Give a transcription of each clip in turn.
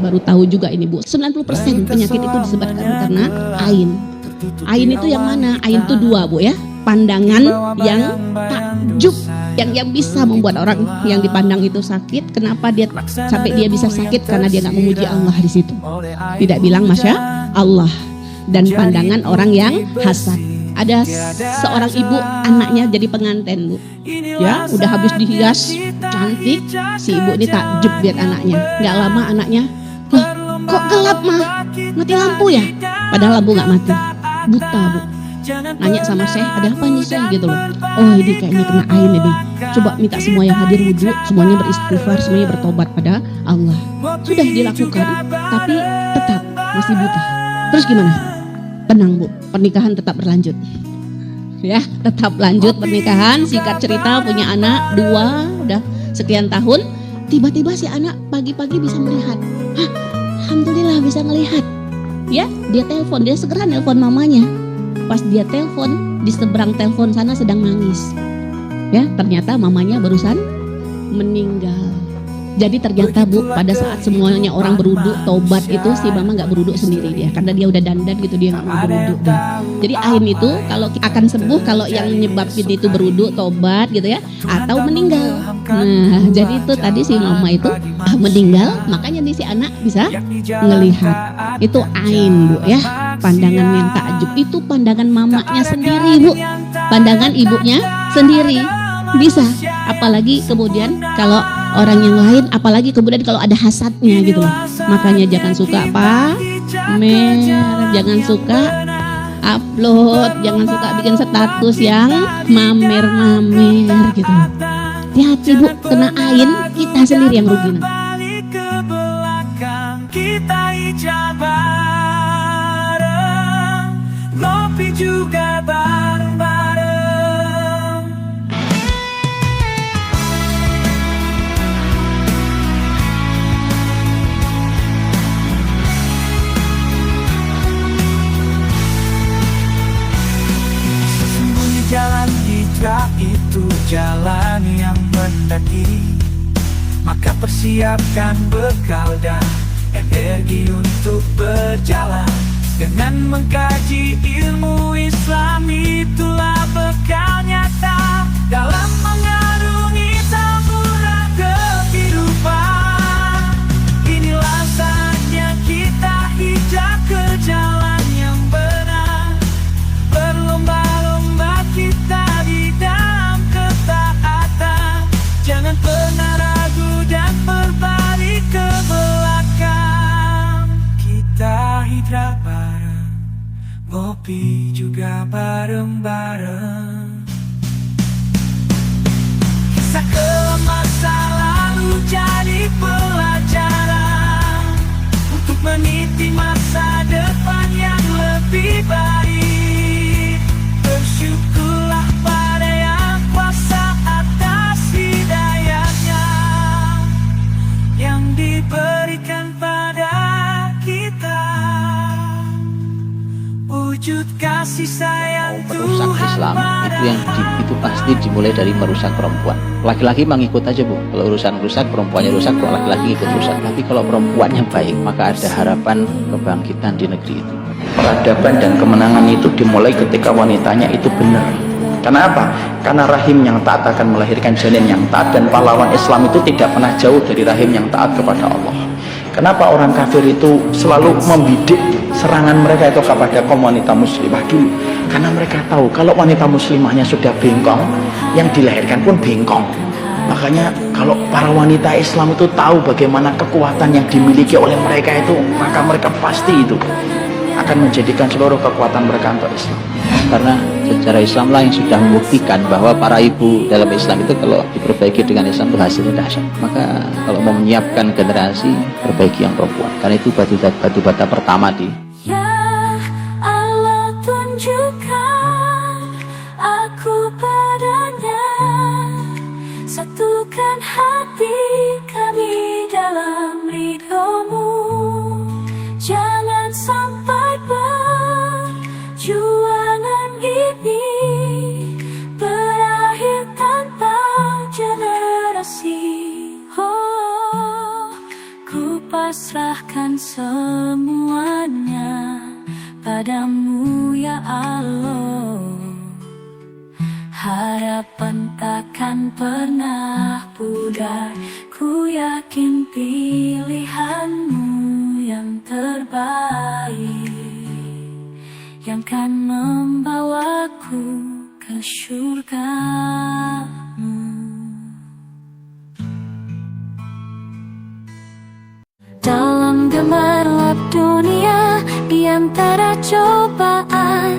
baru tahu juga ini Bu, 90% penyakit itu disebabkan karena ain. Ain itu yang mana? Ain itu dua Bu ya, pandangan yang takjub, yang bisa membuat orang yang dipandang itu sakit. Kenapa dia sampai dia bisa sakit? Karena dia nggak memuji Allah di situ, tidak bilang Masya Allah. Dan pandangan orang yang hasad. Ada seorang ibu, anaknya jadi pengantin Bu, ya udah habis dihias cantik, si ibu ini takjub lihat anaknya. Nggak lama anaknya, loh kok gelap mah, mati lampu ya? Padahal lampu nggak mati, buta Bu. Nanya sama Syekh, ada apa nih Syekh gitu loh. Oh ini kayaknya kena ain ini. Coba minta semua yang hadir wudhu, semuanya beristighfar, semuanya bertobat pada Allah. Sudah dilakukan, tapi tetap masih buta. Terus gimana? Tenang Bu, pernikahan tetap berlanjut. Ya, tetap lanjut pernikahan. Singkat cerita punya anak 2, udah sekian tahun. Tiba-tiba si anak pagi-pagi bisa melihat. Hah, alhamdulillah bisa melihat. Ya, dia telepon, dia segera nelpon mamanya. Pas dia telepon, di seberang telepon sana sedang nangis. Ya, ternyata mamanya barusan meninggal. Jadi ternyata Bu, pada saat semuanya orang berwudu tobat itu, si mama nggak berwudu sendiri dia, karena dia udah dandan gitu, dia nggak mau berwudu deh. Jadi ain itu kalau akan sembuh kalau yang nyebabin itu berwudu tobat gitu ya, atau meninggal. Nah jadi itu tadi si mama itu meninggal, makanya nih si anak bisa ngelihat. Itu ain Bu ya, pandangan yang takjub. Itu pandangan mamanya sendiri Bu, pandangan ibunya sendiri bisa. Apalagi kemudian kalau orang yang lain, apalagi kemudian kalau ada hasadnya gitu loh. Makanya jangan suka jangan suka upload, jangan suka bikin status yang mamer-mamer gitu loh. Hati-hati Bu, kena ain kita sendiri yang rugi nanti. Kita hijab bareng, ngopi juga bareng-bareng. Jalan hijrah itu jalan yang mendaki, maka persiapkan bekal dan energi untuk berjalan. Dengan mengkaji ilmu Islam, itulah bekal nyata dalam mengarungi taburan kehidupan. Inilah saatnya kita hijrah ke jalan yang benar, berlomba-lomba kita di dalam ketaatan. Jangan pernah ragu dan berbalik ke belakang. Kita hijrah bareng, ngopi juga bareng-bareng. Kisah kelam masa lalu jadi pelajaran untuk meniti masa depan yang lebih baik. Bersyukurlah pada yang kuasa atas hidayahnya yang diberikan pada kita. Wujud kasih sayang merusak Tuhan Islam pada itu pasti dimulai dari merusak perempuan. Laki-laki mengikut aja Bu, kalau urusan rusak perempuannya rusak, kalau laki-laki ikut rusak. Tapi kalau perempuannya baik, maka ada harapan kebangkitan di negeri itu. Peradaban dan kemenangan itu dimulai ketika wanitanya itu benar. Karena apa? Karena rahim yang taat akan melahirkan janin yang taat, dan pahlawan Islam itu tidak pernah jauh dari rahim yang taat kepada Allah. Kenapa orang kafir itu selalu membidik serangan mereka itu kepada kaum wanita muslimah dulu? Karena mereka tahu kalau wanita muslimahnya sudah bengkong, yang dilahirkan pun bengkong. Makanya kalau para wanita Islam itu tahu bagaimana kekuatan yang dimiliki oleh mereka itu, maka mereka pasti itu akan menjadikan seluruh kekuatan mereka untuk Islam. Karena secara Islam lah yang sudah membuktikan bahwa para ibu dalam Islam itu kalau diperbaiki dengan Islam itu hasilnya dahsyat. Maka kalau mau menyiapkan generasi, perbaiki yang perempuan, karena itu batu bata pertama di Allah. Tunjukkan aku padanya, satukan hati kami dalam ridhomu. Jangan sampai perjuangan ini berakhir tanpa generasi. Oh, ku pasrahkan semuanya padamu ya Allah. Harapan takkan pernah pudar, ku yakin pilihanmu yang terbaik, yang kan membawaku ke surgamu. Dalam gemerlap dunia, di antara cobaan,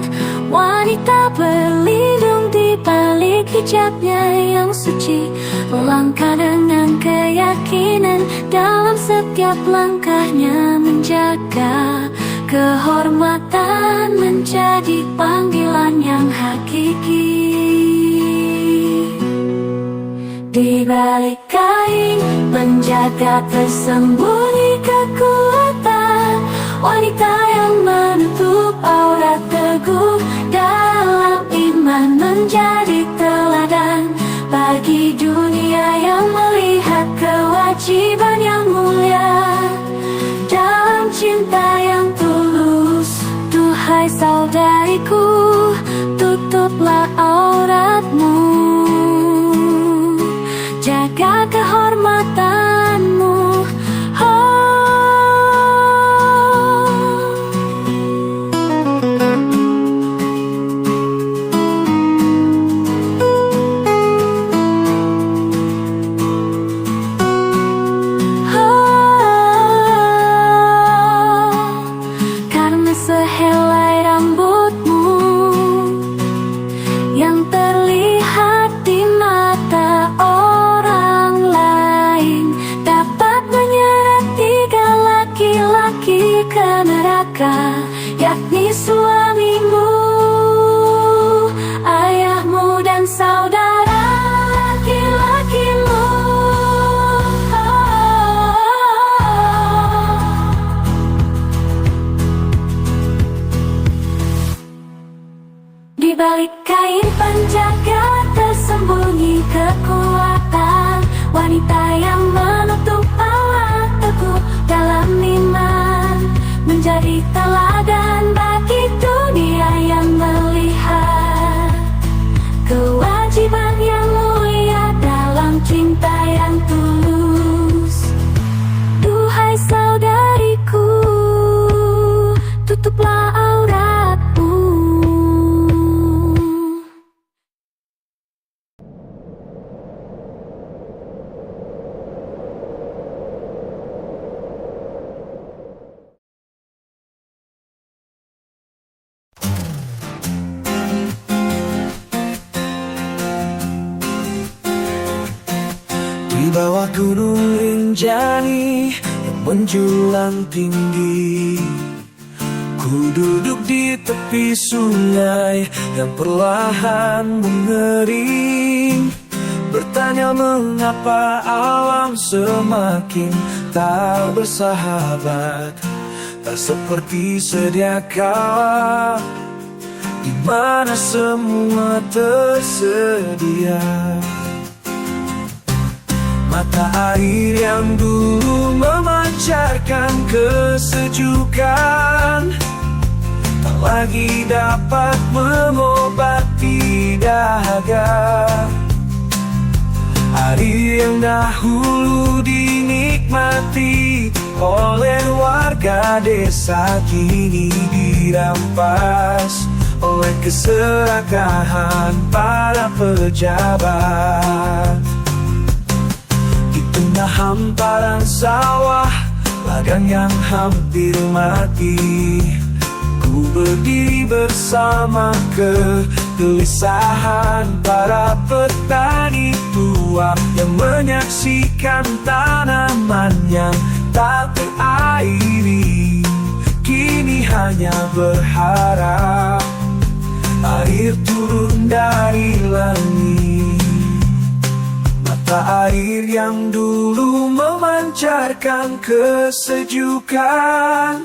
wanita berlindung di balik hijabnya yang suci, melangkah dengan keyakinan dalam setiap langkahnya, menjaga kehormatan menjadi panggilan yang hakiki. Di balik kain penjaga tersembunyi kekuatan, wanita yang menutup aurat teguh dalam iman, menjadi teladan bagi dunia yang melihat kewajiban yang mulia dalam cinta yang tulus. Duhai saudariku, tutuplah auratmu, jaga kehormatanmu. Karena sehelai rambutmu yang terlihat di mata orang lain dapat menyeret 3 laki-laki ke neraka, yakni suamimu, ayahmu, dan saudara laki-lakimu. Di balik kain penjaga tersembunyi kekuatan, wanita yang menutup aurat teguh dalam iman, menjadi teladan bagi dunia yang melihat kewajiban yang mulia dalam cinta yang tulus. Duhai saudariku, tutuplah auratmu. Di bawah gunung Rinjani yang menjulang tinggi, ku duduk di tepi sungai yang perlahan mengering, bertanya mengapa alam semakin tak bersahabat, tak seperti sedia kala di mana semua tersedia. Mata air yang dulu memancarkan kesejukan tak lagi dapat mengobati dahaga. Air yang dahulu dinikmati oleh warga desa kini dirampas oleh keserakahan para pejabat. Tengah hamparan sawah, ladang yang hampir mati, ku berdiri bersama kegelisahan para petani tua yang menyaksikan tanaman yang tak terairi, kini hanya berharap air turun dari langit. Mata air yang dulu memancarkan kesejukan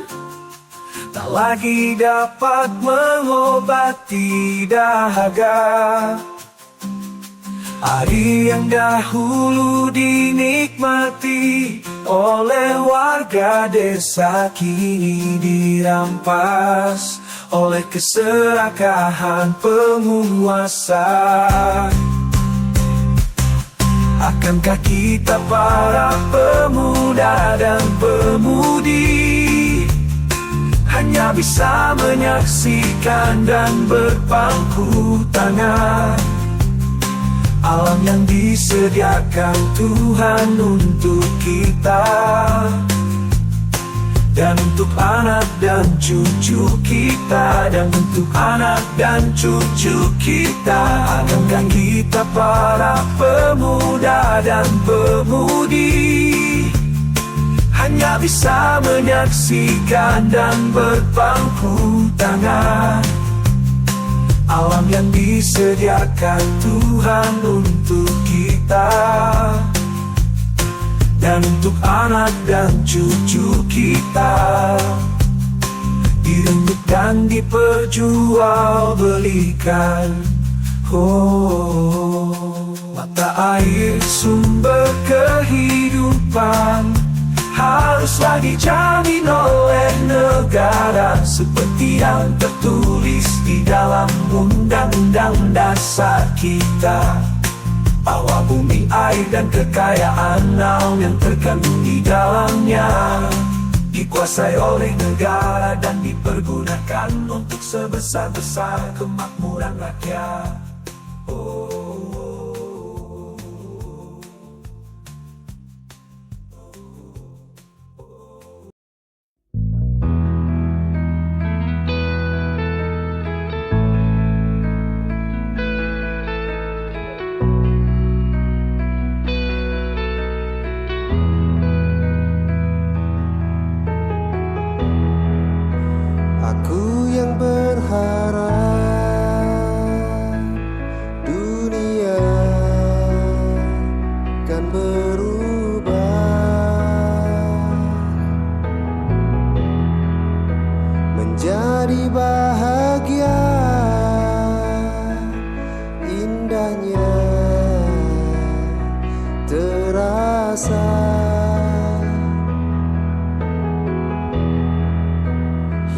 tak lagi dapat mengobati dahaga. Hari yang dahulu dinikmati oleh warga desa kini dirampas oleh keserakahan penguasa. Akankah kita para pemuda dan pemudi hanya bisa menyaksikan dan berpangku tangan alam yang disediakan Tuhan untuk kita dan untuk anak dan cucu kita, dan untuk anak dan cucu kita. Akankah kita para pemuda dan pemudi hanya bisa menyaksikan dan berpangku tangan alam yang disediakan Tuhan untuk kita dan untuk anak dan cucu kita, direnggut dan diperjualbelikan. Oh, mata air sumber kehidupan haruslah dijamin oleh negara seperti yang tertulis di dalam undang-undang dasar kita, bahwa bumi, air dan kekayaan alam yang terkandung di dalamnya dikuasai oleh negara dan dipergunakan untuk sebesar-besar kemakmuran rakyat. Aku yang berharap dunia kan berubah menjadi bahagia, indahnya terasa.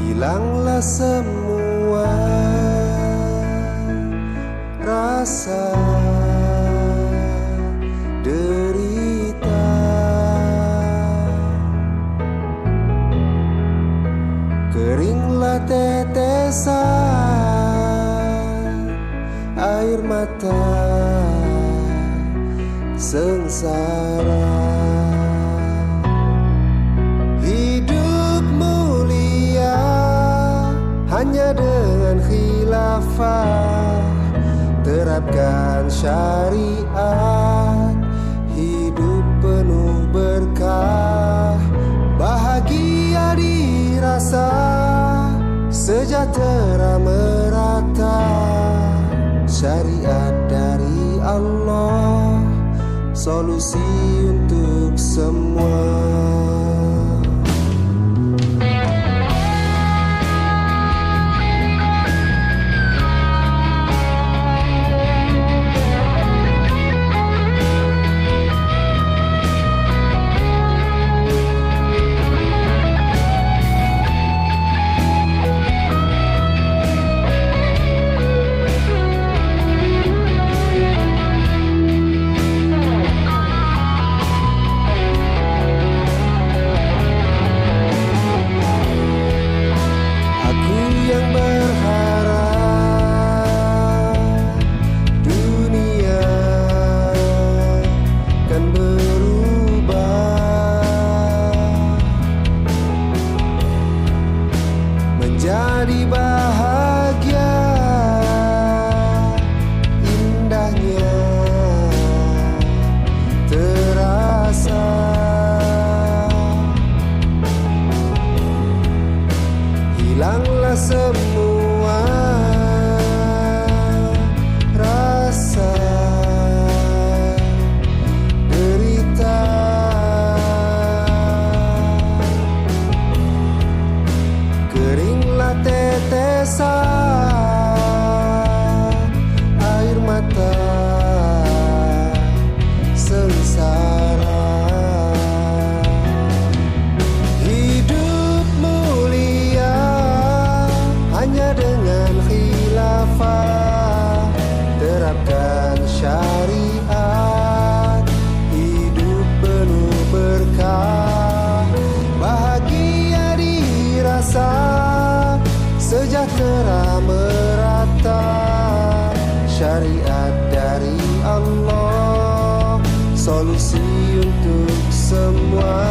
Hilanglah semua rasa derita, keringlah tetesan air mata sengsara. Hanya dengan khilafah, terapkan syariat, hidup penuh berkah, bahagia dirasa, sejahtera merata. Syariat dari Allah, solusi untuk semua. solusi untuk semua.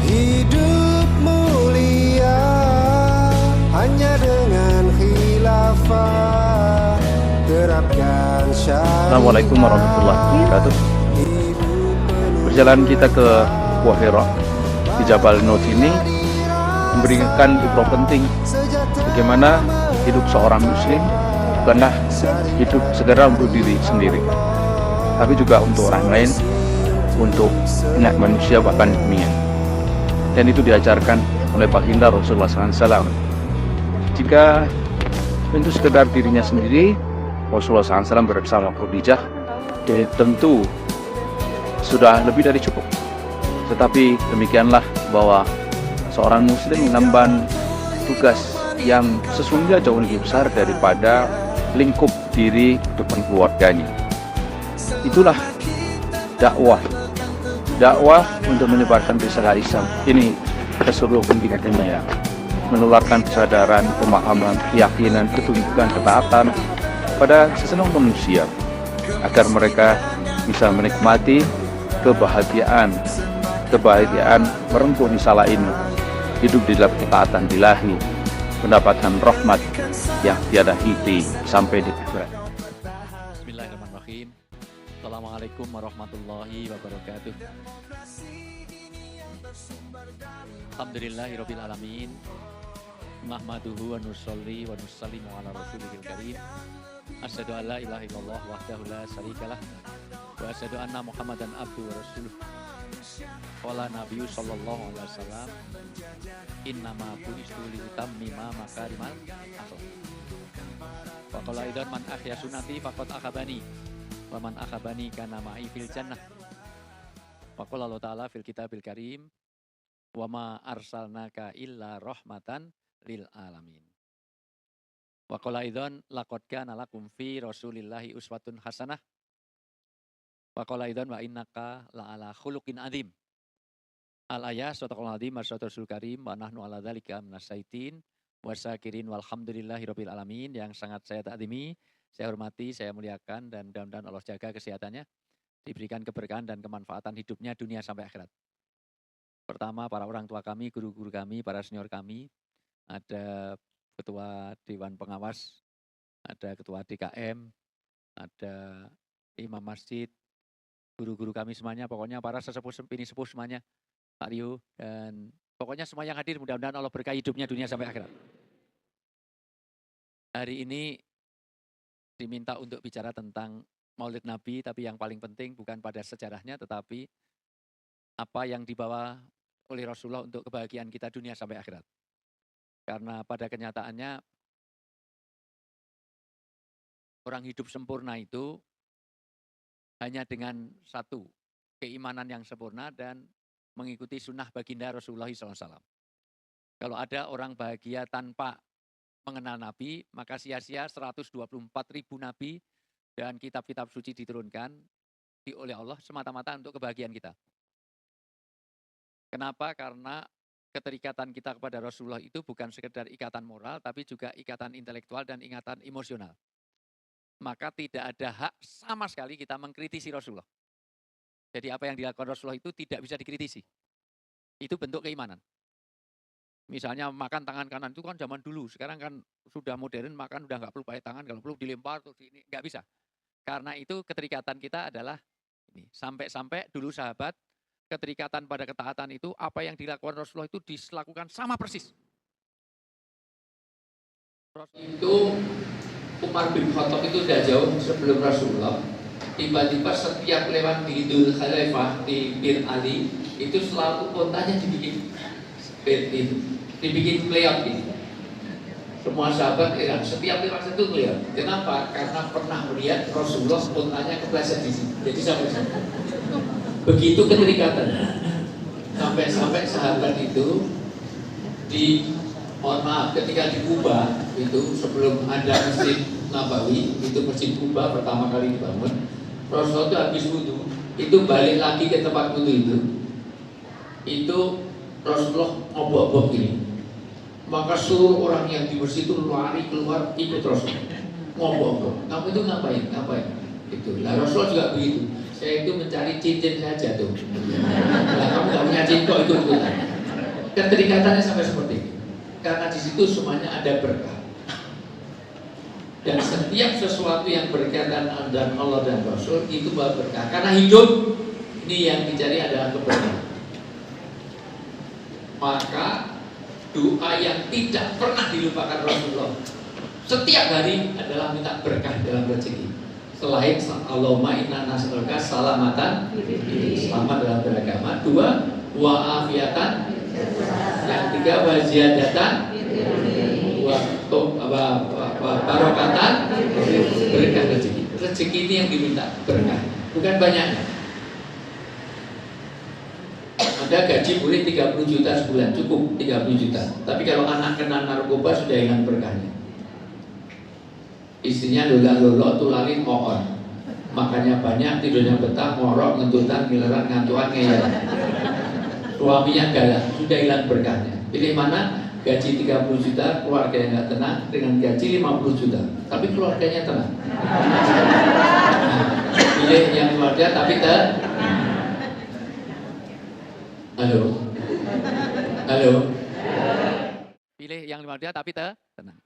Hidup mulia hanya dengan khilafah, terapkan syariat. Assalamualaikum warahmatullahi wabarakatuh. Perjalanan kita ke Gua Hira di Jabal Nur ini memberikan ibrah penting bagaimana hidup seorang muslim bukanlah hidup segera untuk diri sendiri, tapi juga untuk orang lain, untuk banyak manusia bahkan dunia. Dan itu diajarkan oleh baginda Rasulullah SAW. Jika itu sekedar dirinya sendiri, Rasulullah SAW bersama Khadijah, tentu sudah lebih dari cukup. Tetapi demikianlah bahwa seorang muslim mengemban tugas yang sesungguhnya jauh lebih besar daripada lingkup diri depan keluarganya. Itulah dakwah untuk menyebarkan risalah Islam ini ke seluruh pendidikan dunia, menularkan kesadaran, pemahaman, keyakinan, ketunjukan, ketaatan pada sesenang manusia agar mereka bisa menikmati kebahagiaan merengkuh risalah ini, hidup di dalam ketaatan ilahi, mendapatkan rahmat yang tiada henti sampai di akhirat. Bismillahirrahmanirrahim. Assalamualaikum warahmatullahi wabarakatuh. Alhamdulillahirabbil alamin. Nahmaduhu wa nusolli wa nusallimu ala rasulihil karim. Asyhadu an la ilaha illallah wahdahu la syarikalah wa asyhadu anna Muhammadan abduhu wa rasuluh. Qala nabiyyu sallallahu alaihi wasallam, innama bu'istu liutammima makarimal akhlaq. Wa qala idzan man ahya sunnati faqad akhabani wa man akhabani kana ma'i fil jannah. Wa qala Allah ta'ala fil kitabil karim, wa ma arsalnaka illa rahmatan lil alamin. Wa qala idzan laqad kana lakum fi rasulillahi uswatun hasanah. Wa qala idzan wa innaka la'ala khuluqin adzim. Al-ayah sadaqallahul adzim wa sadaqal karim wa nahnu ala dzalika minasyaitin wasyakirin walhamdulillahirabbil alamin. Yang sangat saya takzimi, saya hormati, saya muliakan, dan mudah-mudahan Allah jaga kesehatannya, diberikan keberkahan dan kemanfaatan hidupnya dunia sampai akhirat. Pertama, para orang tua kami, guru-guru kami, para senior kami, ada ketua Dewan Pengawas, ada ketua DKM, ada imam masjid, guru-guru kami semuanya, pokoknya para sesepuh pini sepuh semuanya, Pak Rio, dan pokoknya semua yang hadir, mudah-mudahan Allah berkahi hidupnya dunia sampai akhirat. Hari ini diminta untuk bicara tentang Maulid Nabi, tapi yang paling penting bukan pada sejarahnya, tetapi apa yang dibawa oleh Rasulullah untuk kebahagiaan kita dunia sampai akhirat. Karena pada kenyataannya orang hidup sempurna itu hanya dengan satu, keimanan yang sempurna dan mengikuti sunnah baginda Rasulullah SAW. Kalau ada orang bahagia tanpa mengenal Nabi, maka sia-sia 124.000 Nabi dan kitab-kitab suci diturunkan oleh Allah semata-mata untuk kebahagiaan kita. Kenapa? Karena keterikatan kita kepada Rasulullah itu bukan sekedar ikatan moral, tapi juga ikatan intelektual dan ikatan emosional. Maka tidak ada hak sama sekali kita mengkritisi Rasulullah. Jadi apa yang dilakukan Rasulullah itu tidak bisa dikritisi. Itu bentuk keimanan. Misalnya makan tangan kanan itu kan zaman dulu, sekarang kan sudah modern, makan udah nggak perlu pakai tangan, kalau perlu dilempar terus ini nggak bisa. Karena itu keterikatan kita adalah ini. Sampai-sampai dulu sahabat, keterikatan pada ketaatan itu apa yang dilakukan Rasulullah itu dilakukan sama persis. Itu Umar bin Khattab itu sudah jauh sebelum Rasulullah. Tiba-tiba setiap lewat di Dhul Khalifah di Bir Ali itu selalu kontanya dibikin layout ini. Semua sahabat setiap lewat itu melihat. Kenapa? Karena pernah melihat Rasulullah kontanya kepleset di sini. Jadi sampai sana. Begitu keterikatan. Sampai sahabat itu mohon maaf, ketika di Kuba itu sebelum ada Masjid Nabawi, itu Masjid Kuba pertama kali dibangun, Rasulullah itu habis wudu, itu balik lagi ke tempat wudu itu Rasulullah ngobok-ngobok gini. Maka seluruh orang yang di masjid itu lari keluar ikut Rasulullah ngobok-ngobok. Kamu itu ngapain? Itu. Lah Rasulullah juga begitu. Saya itu mencari cincin saja tuh. Nah, kamu nggak punya cincin kok ikut-ikutan. Keterikatannya sampai seperti itu. Karena di situ semuanya ada berkah. Dan setiap sesuatu yang berkaitan dengan Allah dan Rasul itu berkah. Karena hidup ini yang dicari adalah keberkahan. Maka doa yang tidak pernah dilupakan Rasulullah setiap hari adalah minta berkah dalam rezeki. Selain Allahumma inna nas'aluka salamatan, selamat dalam beragama. 2, wa afiatan. Yang 3, wa ziyadatan. Wa barokatan, berkah rezeki. Rezeki ini yang diminta berkah, bukan banyaknya. Anda gaji boleh 30 juta sebulan, cukup 30 juta. Tapi kalau anak kena narkoba sudah hilang berkahnya. Istrinya lolak-lolok, tulalin, mohon. Makannya banyak, tidurnya betah, ngorok, ngentutan, ngileran, ngantuan, ngeyel. Suaminya galak, sudah hilang berkahnya. Pilih mana? Gaji 30 juta, keluarganya nggak tenang. Dengan gaji 50 juta, tapi keluarganya tenang. Pilih yang keluarga tapi Halo? Halo? Pilih yang 5 dia tapi tenang.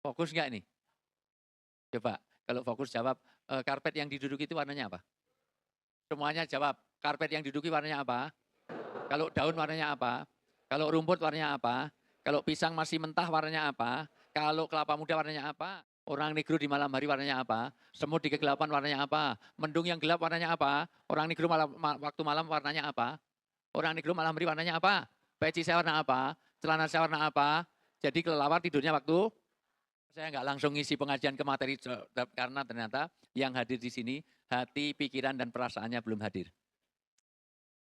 Fokus nggak nih? Coba, kalau fokus jawab, karpet yang diduduki itu warnanya apa? Semuanya jawab, karpet yang diduduki warnanya apa? Kalau daun warnanya apa? Kalau rumput warnanya apa? Kalau pisang masih mentah warnanya apa? Kalau kelapa muda warnanya apa? Orang negro di malam hari warnanya apa? Semut di kegelapan warnanya apa? Mendung yang gelap warnanya apa? Orang negro waktu malam warnanya apa? Orang negro malam hari warnanya apa? Peci saya warna apa? Celana saya warna apa? Jadi kelelawar tidurnya waktu saya nggak langsung ngisi pengajian ke materi karena ternyata yang hadir di sini hati, pikiran, dan perasaannya belum hadir.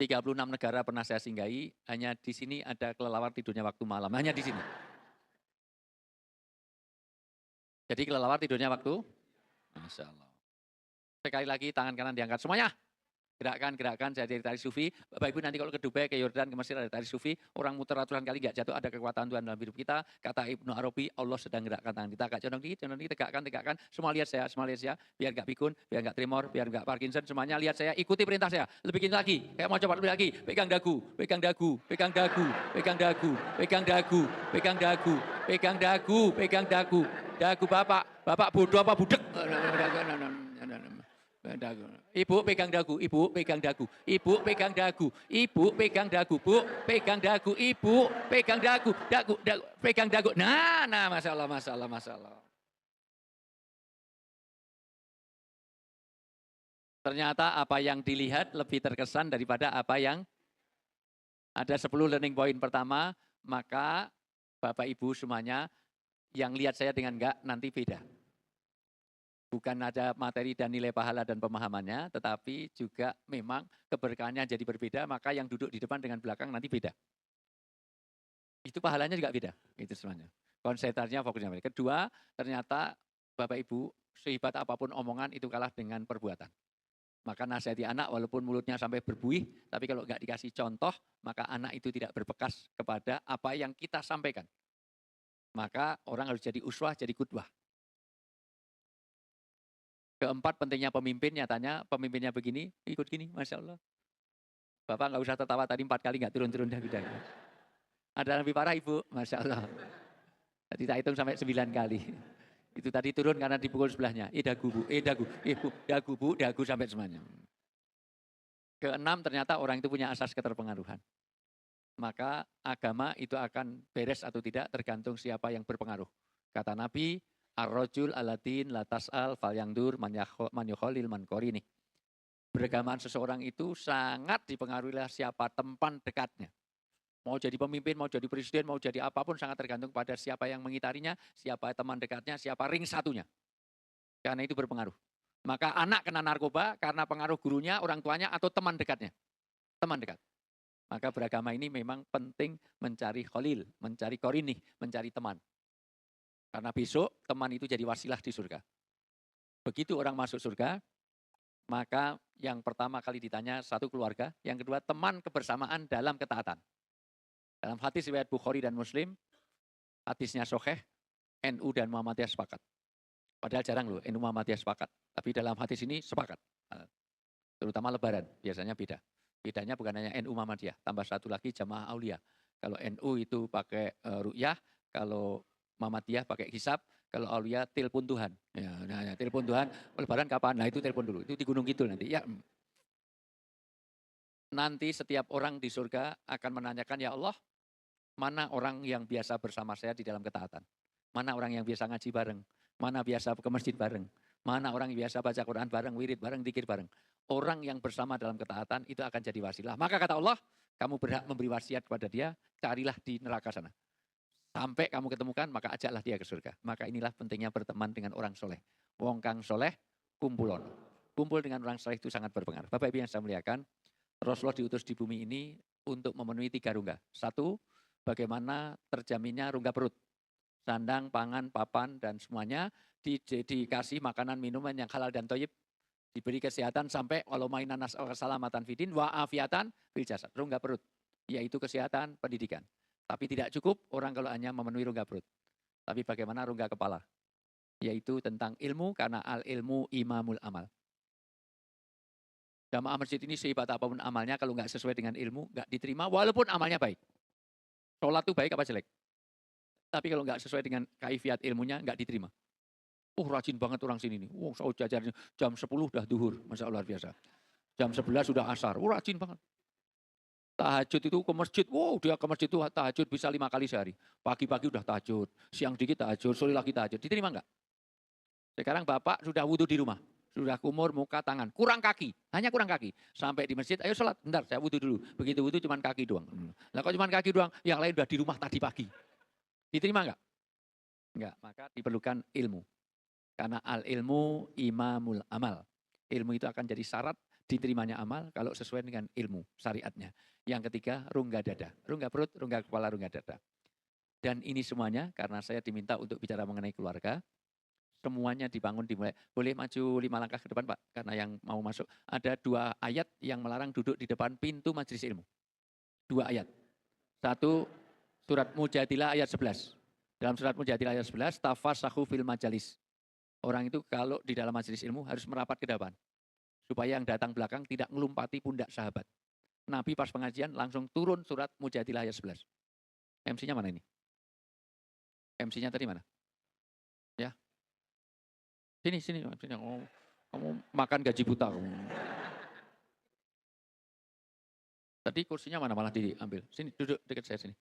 36 negara pernah saya singgahi, hanya di sini ada kelelawar tidurnya waktu malam, hanya di sini. Jadi kelelawar tidurnya waktu, Masya Allah. Sekali lagi tangan kanan diangkat semuanya. Gerakan, saya dari tari sufi. Bapak Ibu nanti kalau ke Dubai, ke Yordan, ke Mesir ada tari sufi. Orang muter ratusan kali nggak jatuh, ada kekuatan Tuhan dalam hidup kita. Kata Ibnu Arabi, Allah sedang gerakkan tangan kita. Agak condong dikit, tegakkan. Semua lihat saya. Biar nggak pikun, biar nggak tremor, biar nggak Parkinson. Semuanya lihat saya, ikuti perintah saya. Lebih gini lagi, kayak mau coba lebih lagi. Pegang dagu. Dagu bapak bodoh apa budek? Ibu pegang dagu, ibu pegang dagu, ibu pegang dagu, ibu pegang dagu, bu pegang dagu, ibu pegang dagu, pegang dagu. Nah, masalah. Ternyata apa yang dilihat lebih terkesan daripada apa yang ada. 10 learning point pertama, maka Bapak Ibu semuanya yang lihat saya dengan enggak nanti beda. Bukan ada materi dan nilai pahala dan pemahamannya, tetapi juga memang keberkahannya jadi berbeda, maka yang duduk di depan dengan belakang nanti beda. Itu pahalanya juga beda, itu semuanya. Konsentrasinya, fokusnya beda. Kedua, ternyata Bapak Ibu, sehebat apapun omongan itu kalah dengan perbuatan. Maka nasihati anak walaupun mulutnya sampai berbuih, tapi kalau nggak dikasih contoh, maka anak itu tidak berbekas kepada apa yang kita sampaikan. Maka orang harus jadi uswah, jadi qudwah. Keempat, pentingnya pemimpin. Nyatanya pemimpinnya begini, ikut gini, Masya Allah. Bapak nggak usah tertawa tadi 4 kali nggak turun-turun dah. Ada yang lebih parah Ibu, Masya Allah. Tadi tak hitung sampai 9 kali. Itu tadi turun karena dipukul sebelahnya. Dagu bu, dagu bu, dagu sampai semuanya. Keenam, ternyata orang itu punya asas keterpengaruhan. Maka agama itu akan beres atau tidak tergantung siapa yang berpengaruh. Kata Nabi, Ar-rajul alatin latas'al fal yangdur man yukholil man korini. Beragamaan seseorang itu sangat dipengaruhi oleh siapa tempat dekatnya. Mau jadi pemimpin, mau jadi presiden, mau jadi apapun sangat tergantung pada siapa yang mengitarinya, siapa teman dekatnya, siapa ring satunya. Karena itu berpengaruh. Maka anak kena narkoba karena pengaruh gurunya, orang tuanya, atau teman dekatnya. Teman dekat. Maka beragama ini memang penting mencari kholil, mencari korini, mencari teman. Karena besok teman itu jadi wasilah di surga. Begitu orang masuk surga, maka yang pertama kali ditanya satu keluarga, yang kedua teman kebersamaan dalam ketaatan. Dalam hadis riwayat Bukhari dan Muslim, hadisnya sahih, NU dan Muhammadiyah sepakat. Padahal jarang loh NU Muhammadiyah sepakat. Tapi dalam hadis ini sepakat. Terutama lebaran, biasanya beda. Bedanya bukan hanya NU Muhammadiyah, tambah satu lagi jamaah aulia. Kalau NU itu pakai ru'yah, kalau Muhammadiyah pakai hisab, kalau aulia telepon Tuhan. Ya, nah, telepon Tuhan, lebaran kapan? Nah itu telepon dulu, itu di Gunung Kidul nanti. Ya. Nanti setiap orang di surga akan menanyakan, ya Allah, mana orang yang biasa bersama saya di dalam ketaatan? Mana orang yang biasa ngaji bareng? Mana biasa ke masjid bareng? Mana orang yang biasa baca Quran bareng, wirid bareng, zikir bareng? Orang yang bersama dalam ketaatan itu akan jadi wasilah. Maka kata Allah, kamu berhak memberi wasiat kepada dia, carilah di neraka sana. Sampai kamu ketemukan, maka ajaklah dia ke surga. Maka inilah pentingnya berteman dengan orang soleh. Wong kang soleh, kumpulon. Kumpul dengan orang soleh itu sangat berpengaruh. Bapak Ibu yang saya muliakan, Rasulullah diutus di bumi ini untuk memenuhi 3 rongga. 1, bagaimana terjaminnya rongga perut. Sandang, pangan, papan, dan semuanya dikasih makanan, minuman yang halal dan thayyib, diberi kesehatan sampai walau mainan salamatan fidin wa afiatan fil jasad, rongga perut, yaitu kesehatan, pendidikan. Tapi tidak cukup orang kalau hanya memenuhi rongga perut. Tapi bagaimana rongga kepala? Yaitu tentang ilmu, karena al ilmu imamul amal. Jamaah masjid ini sehebat apapun amalnya, kalau nggak sesuai dengan ilmu, nggak diterima walaupun amalnya baik. Sholat itu baik apa jelek? Tapi kalau nggak sesuai dengan kaifiat ilmunya, nggak diterima. Rajin banget orang sini nih. Saya jajarnya jam 10 udah duhur. Masya Allah luar biasa. Jam 11 sudah asar. Rajin banget. Tahajud itu ke masjid. Dia ke masjid itu tahajud bisa 5 kali sehari. Pagi-pagi udah tahajud. Siang dikit tahajud. Sore lagi tahajud. Diterima nggak? Sekarang bapak sudah wudhu di rumah. Sudah kumur, muka, tangan. Kurang kaki. Hanya kurang kaki. Sampai di masjid, ayo sholat. Bentar, saya wudhu dulu. Begitu wudhu cuma kaki doang. Lah kalau cuma kaki doang, yang lain udah di rumah tadi pagi. Diterima nggak? Nggak. Maka diperlukan ilmu. Karena al-ilmu imamul amal. Ilmu itu akan jadi syarat diterimanya amal kalau sesuai dengan ilmu syariatnya. Yang ketiga, rongga dada. Rongga perut, rongga kepala, rongga dada. Dan ini semuanya karena saya diminta untuk bicara mengenai keluarga. Semuanya dibangun dimulai. Boleh maju 5 langkah ke depan Pak? Karena yang mau masuk. Ada 2 ayat yang melarang duduk di depan pintu majelis ilmu. 2 ayat. 1, surat Mujadilah ayat 11. Dalam surat Mujadilah ayat 11, tafasahu fil majalis. Orang itu kalau di dalam majelis ilmu harus merapat ke depan. Supaya yang datang belakang tidak melumpati pundak sahabat. Nabi pas pengajian langsung turun surat Mujadilah ayat 11. MC-nya mana ini? MC-nya tadi mana? Ya. Sini. Kamu makan gaji buta. Tadi kursinya mana malah diambil. Sini, duduk dekat saya sini.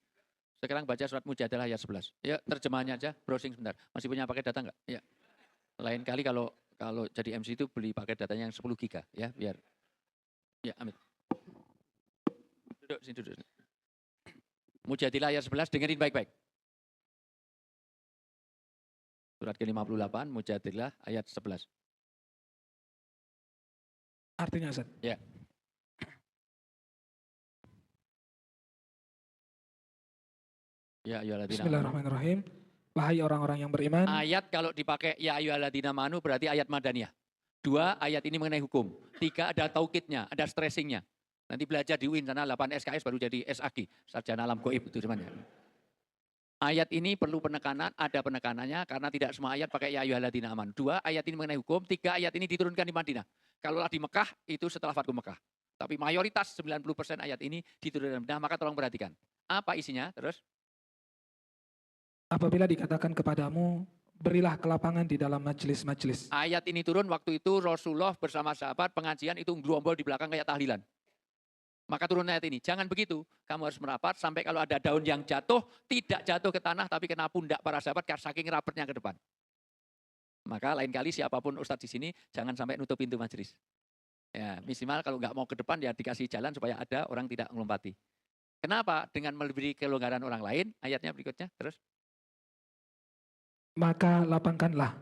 Sekarang baca surat Mujadilah ayat 11. Ya, terjemahannya aja, browsing sebentar. Masih punya paket data enggak? Ya. Lain kali kalau jadi MC itu beli paket datanya yang 10 giga ya, biar. Ya, Amit. Duduk. Mujadilah ayat 11, dengerin baik-baik. Surat ke-58, Mujadilah ayat 11. Artinya Ustaz? Ya. Ya, Bismillahirrahmanirrahim. Wahai orang-orang yang beriman. Ayat kalau dipakai ya ayyuhalladzina amanu berarti ayat madaniyah. 2, ayat ini mengenai hukum. 3, ada taukidnya, ada stressingnya. Nanti belajar di UIN sana 8 SKS baru jadi SAG, sarjana alam gaib itu namanya. Ayat ini perlu penekanan, ada penekanannya karena tidak semua ayat pakai ya ayyuhalladzina amanu. 2, ayat ini mengenai hukum. 3, ayat ini diturunkan di Madinah. Kalaulah di Mekah itu setelah Fathu Mekah. Tapi mayoritas 90% ayat ini diturunkan di Madinah, maka tolong perhatikan. Apa isinya? Terus? Apabila dikatakan kepadamu, berilah kelapangan di dalam majelis-majelis. Ayat ini turun waktu itu Rasulullah bersama sahabat pengajian itu gerombol di belakang kayak tahlilan. Maka turun ayat ini, jangan begitu. Kamu harus merapat sampai kalau ada daun yang jatuh, tidak jatuh ke tanah tapi kena pundak para sahabat karena saking rapatnya ke depan. Maka lain kali siapapun ustadz di sini, jangan sampai nutup pintu majelis. Ya, minimal kalau nggak mau ke depan ya dikasih jalan supaya ada orang tidak melompati. Kenapa? Dengan memberi kelonggaran orang lain, ayatnya berikutnya, terus. Maka lapangkanlah,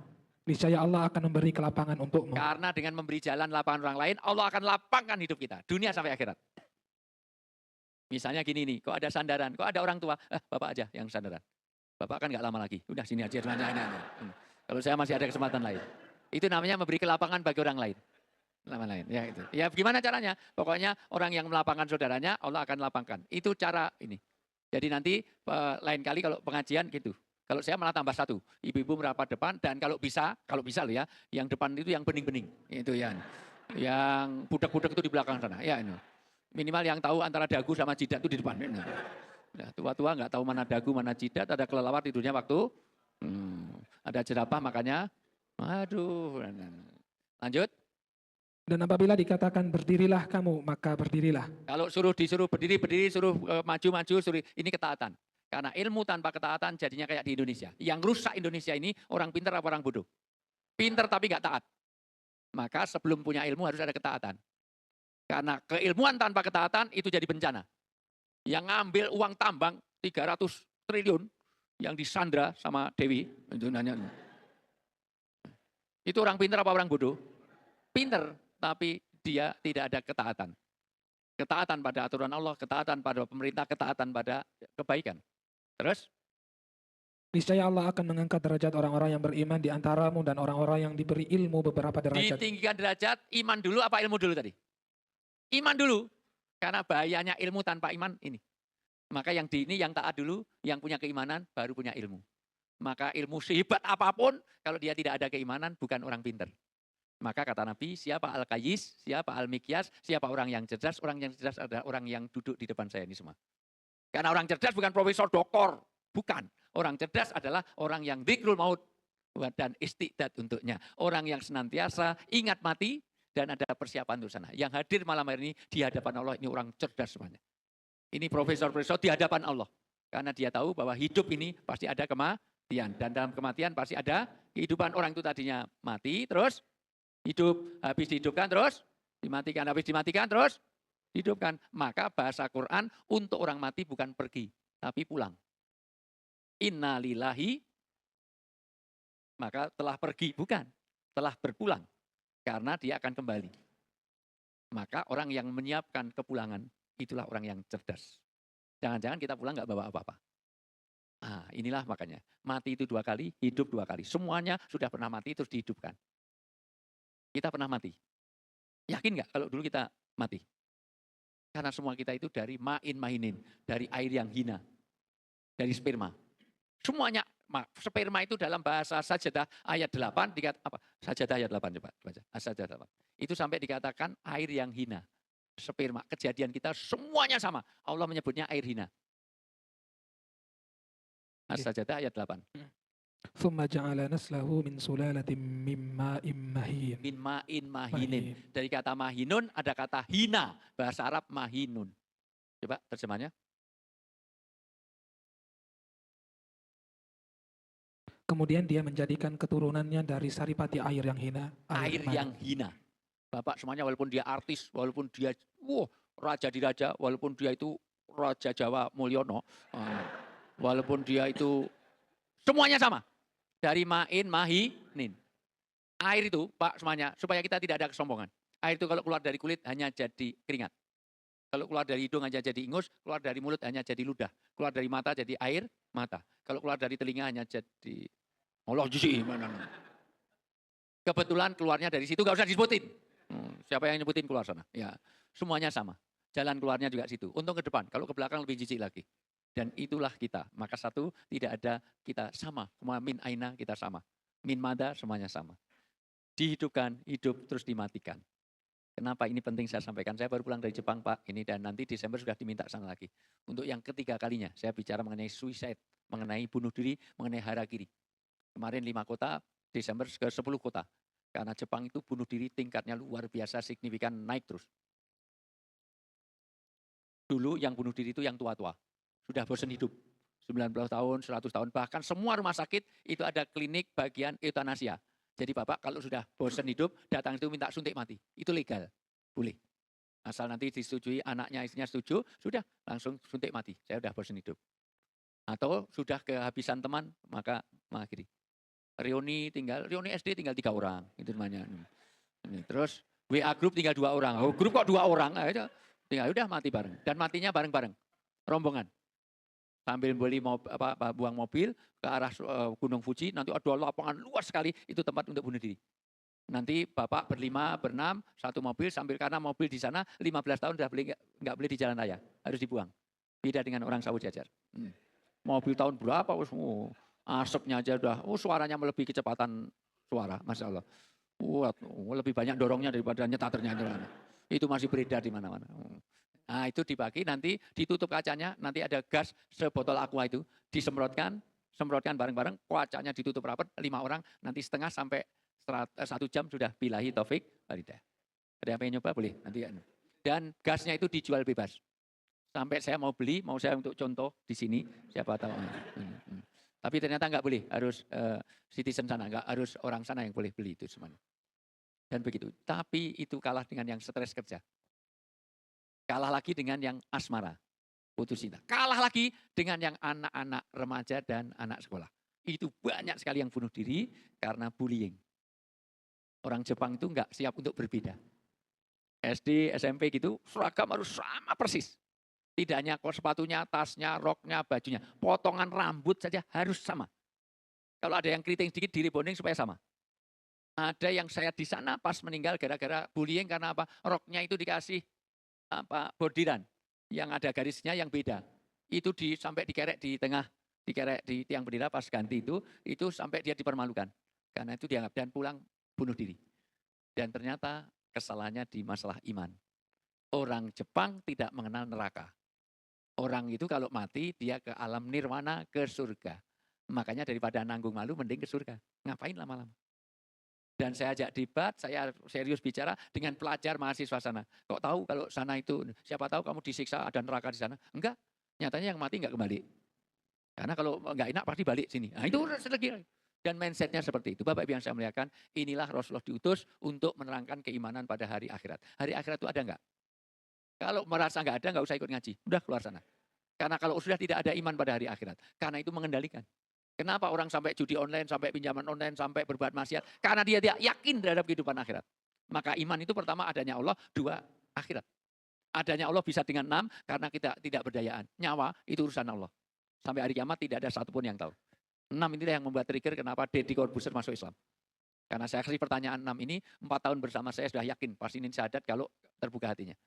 niscaya Allah akan memberi kelapangan untukmu. Karena dengan memberi jalan lapangan orang lain, Allah akan lapangkan hidup kita, dunia sampai akhirat. Misalnya gini nih, kok ada sandaran, kok ada orang tua, bapak aja yang sandaran. Bapak kan nggak lama lagi, udah sini aja. Kalau saya masih ada kesempatan lain. Itu namanya memberi kelapangan bagi orang lain. Lain, ya itu. Ya gimana caranya? Pokoknya orang yang melapangkan saudaranya, Allah akan lapangkan. Itu cara ini. Jadi nanti lain kali kalau pengajian gitu. Kalau saya malah tambah satu. Ibu-ibu merapat depan dan kalau bisa loh ya, yang depan itu yang bening-bening. Itu ya. Yang budak-budak itu di belakang sana. Ya ini. Minimal yang tahu antara dagu sama jidat itu di depan. Nah, tua-tua nggak tahu mana dagu, mana jidat, ada kelelawar tidurnya waktu ada jerapah makanya aduh. Lanjut. Dan apabila dikatakan berdirilah kamu, maka berdirilah. Kalau disuruh berdiri, suruh maju, suruh ini ketaatan. Karena ilmu tanpa ketaatan jadinya kayak di Indonesia. Yang rusak Indonesia ini orang pintar apa orang bodoh? Pintar tapi nggak taat. Maka sebelum punya ilmu harus ada ketaatan. Karena keilmuan tanpa ketaatan itu jadi bencana. Yang ngambil uang tambang 300 triliun yang disandra sama Dewi. Itu nanya. Itu orang pintar apa orang bodoh? Pintar, tapi dia tidak ada ketaatan. Ketaatan pada aturan Allah, ketaatan pada pemerintah, ketaatan pada kebaikan. Terus? Niscaya Allah akan mengangkat derajat orang-orang yang beriman di antaramu dan orang-orang yang diberi ilmu beberapa derajat. Ditinggikan derajat, iman dulu apa ilmu dulu tadi? Iman dulu. Karena bahayanya ilmu tanpa iman ini. Maka yang yang taat dulu, yang punya keimanan baru punya ilmu. Maka ilmu sehebat apapun, kalau dia tidak ada keimanan bukan orang pintar. Maka kata Nabi, siapa al-qayyis, siapa al-mikyas, siapa orang yang cerdas adalah orang yang duduk di depan saya ini semua. Karena orang cerdas bukan profesor doktor, bukan. Orang cerdas adalah orang yang dzikrul maut dan istiqdad untuknya. Orang yang senantiasa ingat mati dan ada persiapan untuk sana. Yang hadir malam hari ini di hadapan Allah ini orang cerdas semuanya. Ini profesor-profesor di hadapan Allah. Karena dia tahu bahwa hidup ini pasti ada kematian. Dan dalam kematian pasti ada kehidupan. Orang itu tadinya mati, terus hidup, habis dihidupkan, terus dimatikan. Habis dimatikan, terus hidupkan. Maka bahasa Quran untuk orang mati bukan pergi, tapi pulang. Inna lillahi, maka telah pergi, bukan. Telah berpulang. Karena dia akan kembali. Maka orang yang menyiapkan kepulangan, itulah orang yang cerdas. Jangan-jangan kita pulang nggak bawa apa-apa. Nah, inilah makanya. Mati itu 2 kali, hidup 2 kali. Semuanya sudah pernah mati, terus dihidupkan. Kita pernah mati. Yakin nggak kalau dulu kita mati? Karena semua kita itu dari ma'in mahinin. Dari air yang hina. Dari sperma. Semuanya, sperma itu dalam bahasa sajadah ayat 8. Apa? Sajadah ayat 8 coba baca. Sajadah 8. Itu sampai dikatakan air yang hina. Sperma. Kejadian kita semuanya sama. Allah menyebutnya air hina. Sajadah ayat 8. Thumma ja'ala naslahu min sulalatin min ma'in mahin. Min ma'in mahinin. Dari kata mahinun ada kata hina. Bahasa Arab mahinun. Coba terjemahnya. Kemudian dia menjadikan keturunannya dari saripati air yang hina. Air yang hina. Bapak semuanya walaupun dia artis, walaupun dia raja di raja, walaupun dia itu Raja Jawa Mulyono, walaupun dia itu semuanya sama. Dari ma'in mahinin. Air itu Pak semuanya, supaya kita tidak ada kesombongan. Air itu kalau keluar dari kulit hanya jadi keringat. Kalau keluar dari hidung hanya jadi ingus, keluar dari mulut hanya jadi ludah. Keluar dari mata jadi air mata. Kalau keluar dari telinga hanya jadi Allah jisi. Kebetulan keluarnya dari situ gak usah disebutin. Siapa yang nyebutin keluar sana? Ya, semuanya sama. Jalan keluarnya juga situ. Untung ke depan, kalau ke belakang lebih jijik lagi. Dan itulah kita. Maka satu, tidak ada kita sama. Min aina kita sama. Min mada semuanya sama. Dihidupkan, hidup terus dimatikan. Kenapa ini penting saya sampaikan? Saya baru pulang dari Jepang Pak. Ini dan nanti Desember sudah diminta sana lagi. Untuk yang ketiga kalinya saya bicara mengenai suicide. Mengenai bunuh diri, mengenai harakiri. Kemarin 5 kota, Desember ke 10 kota. Karena Jepang itu bunuh diri tingkatnya luar biasa signifikan naik terus. Dulu yang bunuh diri itu yang tua-tua. Sudah bosan hidup. 90 tahun, 100 tahun. Bahkan semua rumah sakit itu ada klinik bagian eutanasia. Jadi Bapak kalau sudah bosan hidup, datang itu minta suntik mati. Itu legal. Boleh. Asal nanti disetujui anaknya, istrinya setuju, sudah langsung suntik mati. Saya sudah bosan hidup. Atau sudah kehabisan teman, maka mengakhiri. Reuni SD tinggal 3 orang. Itu namanya. Terus WA grup tinggal 2 orang. Oh, grup kok 2 orang? Tinggal udah mati bareng. Dan matinya bareng-bareng. Rombongan. Sambil beli buang mobil ke arah Gunung Fuji, nanti ada lapangan luas sekali, itu tempat untuk bunuh diri. Nanti Bapak berlima, berenam, 1 mobil, sambil karena mobil di sana 15 tahun sudah nggak boleh di jalan raya, harus dibuang. Beda dengan orang Sawu Jajar. Mobil tahun berapa? Asapnya aja udah, suaranya melebihi kecepatan suara, Masya Allah. Wah, lebih banyak dorongnya daripada nyetaternya. Itu masih beredar di mana-mana. Nah itu dibagi, nanti ditutup kacanya, nanti ada gas sebotol aqua itu, semprotkan bareng-bareng, kacanya ditutup rapat, 5 orang, nanti setengah sampai 1 jam sudah bilahi taufik walidah. Ada yang pengen nyoba boleh nanti. Dan gasnya itu dijual bebas. Sampai saya mau beli, mau saya untuk contoh di sini, siapa tahu. Tapi ternyata nggak boleh, harus citizen sana, nggak harus orang sana yang boleh beli itu semuanya. Dan begitu. Tapi itu kalah dengan yang stres kerja. Kalah lagi dengan yang asmara, putus cinta. Kalah lagi dengan yang anak-anak remaja dan anak sekolah. Itu banyak sekali yang bunuh diri karena bullying. Orang Jepang itu nggak siap untuk berbeda. SD, SMP gitu, seragam harus sama persis. Tidak hanya sepatunya, tasnya, roknya, bajunya. Potongan rambut saja harus sama. Kalau ada yang keriting sedikit, di-rebonding supaya sama. Ada yang saya di sana pas meninggal gara-gara bullying karena apa? Roknya itu dikasih bordiran. Yang ada garisnya yang beda. Itu sampai dikerek di tengah, dikerek di tiang bendera pas ganti itu sampai dia dipermalukan. Karena itu dianggap dan pulang bunuh diri. Dan ternyata kesalahannya di masalah iman. Orang Jepang tidak mengenal neraka. Orang itu kalau mati dia ke alam nirwana, ke surga. Makanya daripada nanggung malu mending ke surga. Ngapain lama-lama? Dan saya ajak debat, saya serius bicara dengan pelajar mahasiswa sana. Kok tahu kalau sana itu, siapa tahu kamu disiksa ada neraka di sana? Enggak, nyatanya yang mati enggak kembali. Karena kalau enggak enak pasti balik sini. Nah itu sedikit. Dan mindsetnya seperti itu. Bapak Ibu yang saya muliakan, inilah Rasulullah diutus untuk menerangkan keimanan pada hari akhirat. Hari akhirat itu ada enggak? Kalau merasa enggak ada, enggak usah ikut ngaji. Udah keluar sana. Karena kalau sudah tidak ada iman pada hari akhirat. Karena itu mengendalikan. Kenapa orang sampai judi online, sampai pinjaman online, sampai berbuat maksiat? Karena dia tidak yakin terhadap kehidupan akhirat. Maka iman itu pertama adanya Allah, 2 akhirat. Adanya Allah bisa dengan 6 karena kita tidak berdayaan. Nyawa itu urusan Allah. Sampai hari kiamat tidak ada satupun yang tahu. 6 inilah yang membuat trigger kenapa Deddy Corbuzier masuk Islam. Karena saya kasih pertanyaan 6 ini, 4 tahun bersama saya sudah yakin pasti ini syahadat kalau terbuka hatinya.